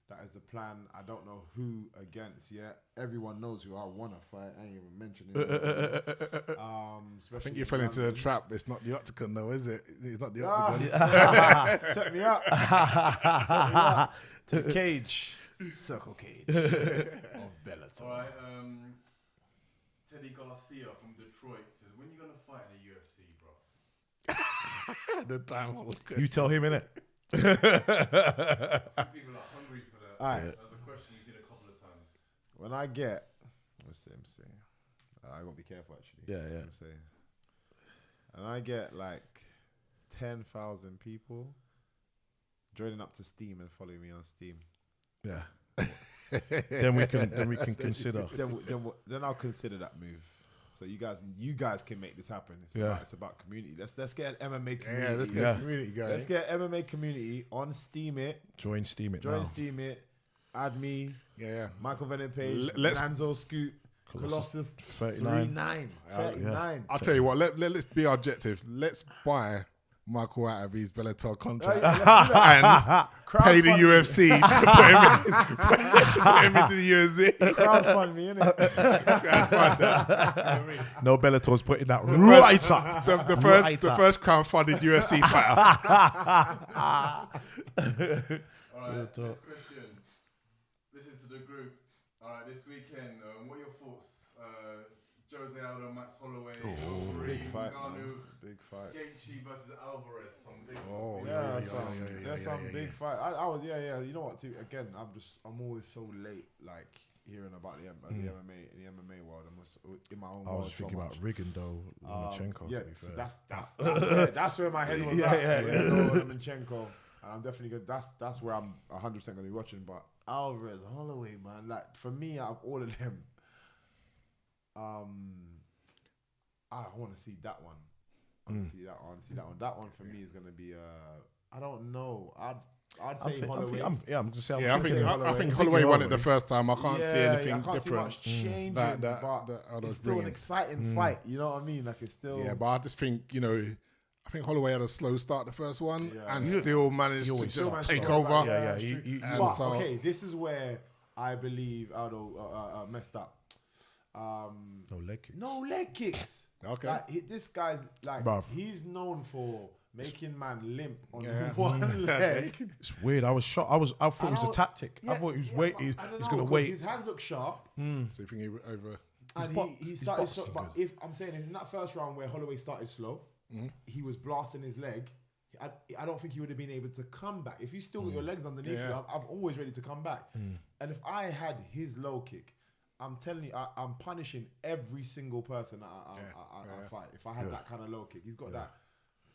That is the plan. I don't know who against yet. Everyone knows who I want to fight. I ain't even mentioning it. I think you fell into a trap. It's not the octagon though, is it? It's not the octagon. Set me up. To cage. Circle cage. Of Bellator. All right. Teddy Garcia from Detroit says, when are you going to fight in the UFC, bro? The time old question. You tell him, innit? People are hungry for that. All right. That's a question you've seen a couple of times. When I get, let's see. I gotta be careful actually. Yeah. Let's see. And I get like 10,000 people joining up to Steam and following me on Steam. Yeah. then we can consider. Then I'll consider that move. So you guys can make this happen. It's about community. Let's get an MMA community. Yeah, let's get a community going. Let's get an MMA community on Steamit. Join Steamit. Steamit. Add me. Yeah. Michael Venom Page. Nanzo Scoot. Colossus 39. I'll tell you what. Let's be objective. Let's buy Michael out of his Bellator contract and pay the UFC to put him into the UFC. Crowdfund me, innit? No, Bellator's putting that right up. The first crowdfunded UFC fighter. All right, next question. This is to the group. All right, this weekend, what are your thoughts? Jose Aldo, Max Holloway, Big fight, man. Ngannou, Big fight. Gaethje versus Alvarez. Some big. There's some big fight. I was You know what? Too again, I'm always so late, like hearing about the MMA world. I'm just in my own. I was thinking about Rigondeaux, Lomachenko. Yeah, so that's where my head was at. Lomachenko, and I'm definitely good. That's where I'm 100% gonna be watching. But Alvarez, Holloway, man, like for me, out of all of them, I want to see that one. I want to see that one. That one for me is gonna be I don't know. I'd say Holloway. I'm just saying. Yeah, I think Holloway won it the first time. I can't see anything I can't different. See much changing, but it's still an exciting fight. You know what I mean? Like it's still. Yeah, but I just think I think Holloway had a slow start the first one and still managed to just take over. Okay, this is where I believe Aldo messed up. No leg kicks. No leg kicks. Okay. Like, this guy's like he's known for making man limp on one leg. It's weird. I was shocked. I thought it was a tactic. I thought he was waiting. He's gonna wait. His hands look sharp. So you think he over? And he started slow. But if I'm saying in that first round where Holloway started slow, he was blasting his leg. I don't think he would have been able to come back. If you still got your legs underneath you, I'm always ready to come back. And if I had his low kick, I'm telling you, I'm punishing every single person that I fight. If I had that kind of low kick, he's got that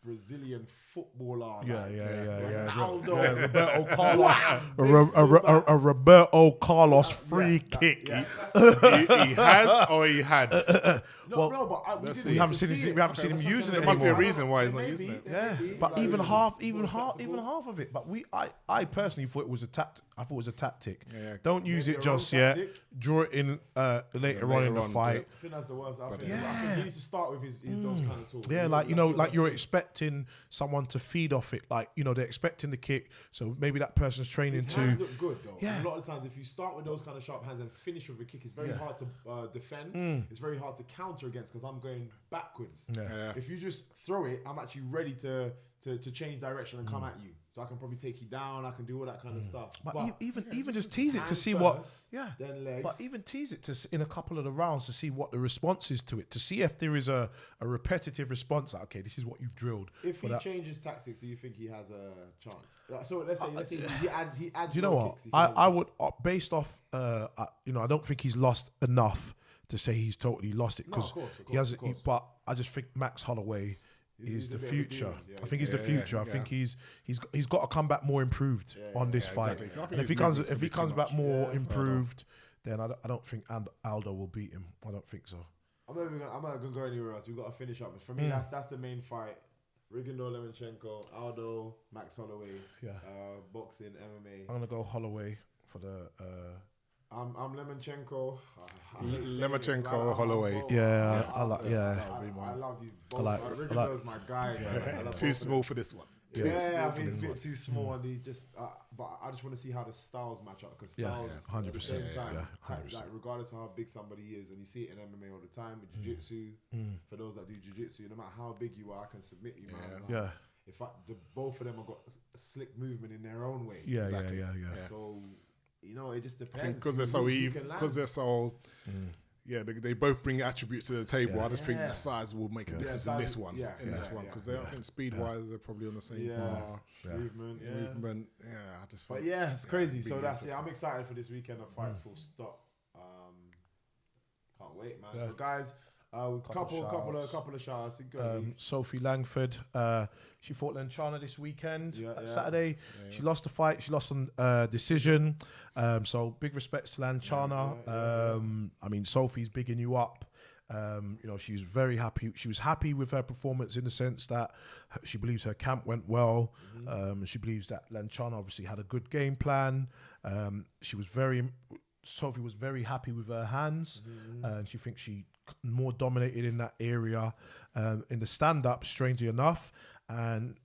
Brazilian footballer. Ronaldo. Roberto Carlos. A Roberto Carlos free kick. He has or he had. We haven't seen him using it. There might be a reason why he's not using it. Yeah, but even half of it. But I personally thought it was a tactic. I thought it was a tactic. Don't use it just yet. Draw it in later on in the fight. I think that's the worst. I think he needs to start with his those kind of tools. Yeah, like you're expecting someone to feed off it. Like they're expecting the kick, so maybe that person's training his hands look good though. Yeah. A lot of times, if you start with those kind of sharp hands and finish with a kick, it's very hard to defend. It's very hard to counter against because I'm going backwards. If you just throw it, I'm actually ready to change direction and come at you. So I can probably take you down. I can do all that kind of stuff. But even just tease it to see then legs. But even tease it in a couple of the rounds to see what the response is to it. To see if there is a repetitive response. Like, okay, this is what you've drilled. If he changes tactics, do you think he has a chance? So let's say he adds. You know what? I would based off. I don't think he's lost enough to say he's totally lost it because he has. But I just think Max Holloway is the future. I think he's the future. I think he's got to come back more improved on this fight. Exactly. And if he comes back more improved, then I don't think Aldo will beat him. I don't think so. I'm not gonna go anywhere else. We've got to finish up. For me, that's the main fight. Rigondeaux, Lomachenko, Aldo, Max Holloway. Boxing, MMA. I'm gonna go Holloway for the. I'm Lomachenko. Lomachenko, Holloway. I love these both. Rigondeaux's my guy. Too small for this one. I think it's a bit too small, and he just. But I just want to see how the styles match up because styles, 100%, at the same time, like regardless of how big somebody is, and you see it in MMA all the time with jiu-jitsu. For those that do jiu-jitsu, no matter how big you are, I can submit you, man. If both of them have got a slick movement in their own way. So. It just depends. Because they're so even. Because they're so. They both bring attributes to the table. I just think the size will make a difference in this one. Because I think speed-wise they're probably on the same par. Movement. I just. But it's crazy. So I'm excited for this weekend of fights. Full stop. Can't wait, man. But guys. Couple of shots. Sophie Langford, she fought Lanchana this weekend, Saturday. She lost the fight. She lost on decision. So big respects to Lanchana. I mean, Sophie's bigging you up. She was very happy. She was happy with her performance in the sense that she believes her camp went well. She believes that Lanchana obviously had a good game plan. Sophie was very happy with her hands, and she thinks she more dominated in that area in the stand-up, strangely enough. And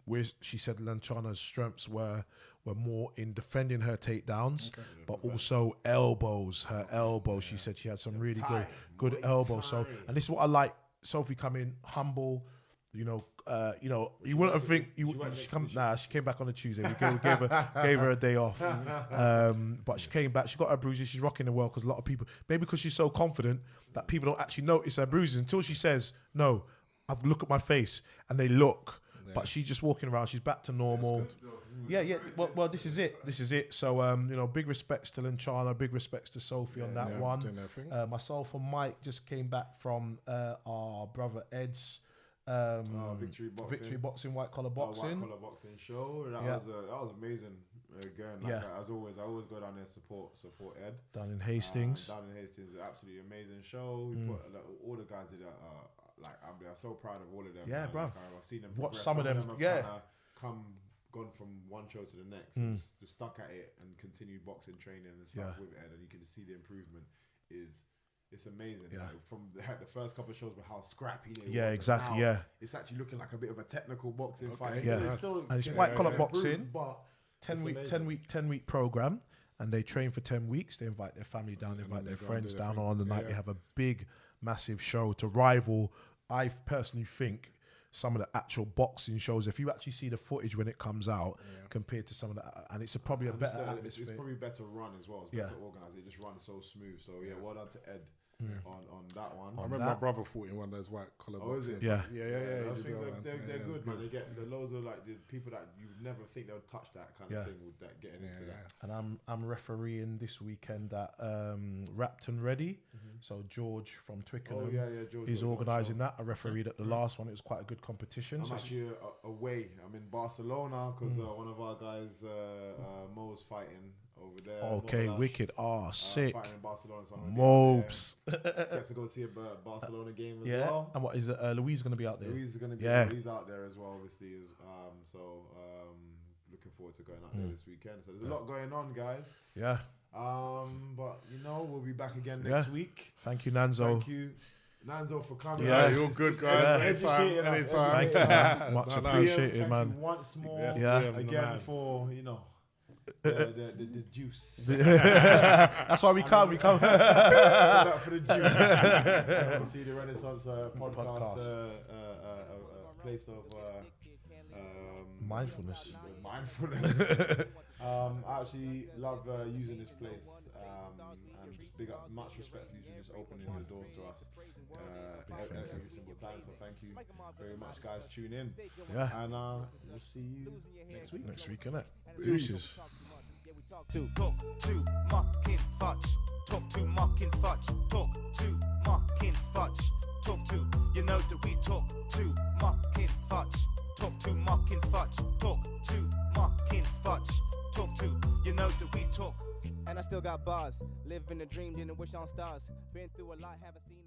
she said Lanchana's strengths were more in defending her takedowns, but also elbows. Her elbows, she said she had some really good elbows. So, and this is what I like. Sophie come in humble, You wouldn't have think she came back on a Tuesday. We gave her a day off. But she came back. She got her bruises. She's rocking the world because a lot of people, maybe because she's so confident that people don't actually notice her bruises until she says, "No, I've looked at my face," and they look. Yeah. But she's just walking around. She's back to normal. Yeah. Well, this is it. So, big respects to Lanchana. Big respects to Sophie on that one. Myself and Mike just came back from our brother Ed's. Victory boxing, white collar boxing. White collar boxing show. That was amazing. Again, as always, I always go down there support Ed. Down in Hastings. Down in Hastings, absolutely amazing show. We put all the guys did I'm so proud of all of them. Yeah, bro. I've seen them. Watch some of them. Have gone from one show to the next. And just stuck at it and continued boxing training and stuff with Ed, and you can see the improvement It's amazing. Yeah. Like from the first couple of shows, but how scrappy they were. Yeah, exactly. Yeah, it's actually looking like a bit of a technical boxing fight. Yeah, and it's white collar boxing. But 10 week program, and they train for 10 weeks. They invite their family down, invite their friends down. On the night, they have a big, massive show to rival. I personally think some of the actual boxing shows, if you actually see the footage when it comes out, compared to some of the, and it's probably a better atmosphere. It's probably better run as well. It's better organised. It just runs so smooth. So well done to Ed on that one. I remember my brother fought in one of those white collar boxing. Yeah. Those things they're good, man. They get the loads of like the people that you would never think they would touch that kind of thing with that getting into that. And I'm refereeing this weekend at Rapton Ready. So George from Twickenham, George he's organising that. I refereed at the last one. It was quite a good competition. I'm actually away. I'm in Barcelona because one of our guys, Mo's fighting over there. Okay, wicked. Sick. Fighting in Barcelona. So Mobs. Get to go see a Barcelona game as well. And what is it? Louise going to be out there? Louise is going to be he's out there as well, obviously. Looking forward to going out there this weekend. So there's a lot going on, guys. Yeah. But we'll be back again next week. Thank you, Nanzo. Thank you, Nanzo, for coming. Yeah, you're good, guys. Anytime. Thank you. Much appreciated, man. Thank you once more. Again for the juice. That's why we come. Back for the juice. See the Renaissance podcast. Place of mindfulness. I actually love using this place, and just big up, much respect for you for just opening the doors to us every single time. So thank you very much, guys. Tune in, and we'll see you next week. Next week, innit? Deuces. Talk to mucking fudge. Talk to mucking fudge. Talk to mucking fudge. Talk to, that we talk to mucking fudge. Talk to mucking fudge. Talk to mucking fudge. Talk to, that we talk. And I still got bars. Living a dream, didn't wish on stars. Been through a lot, haven't seen.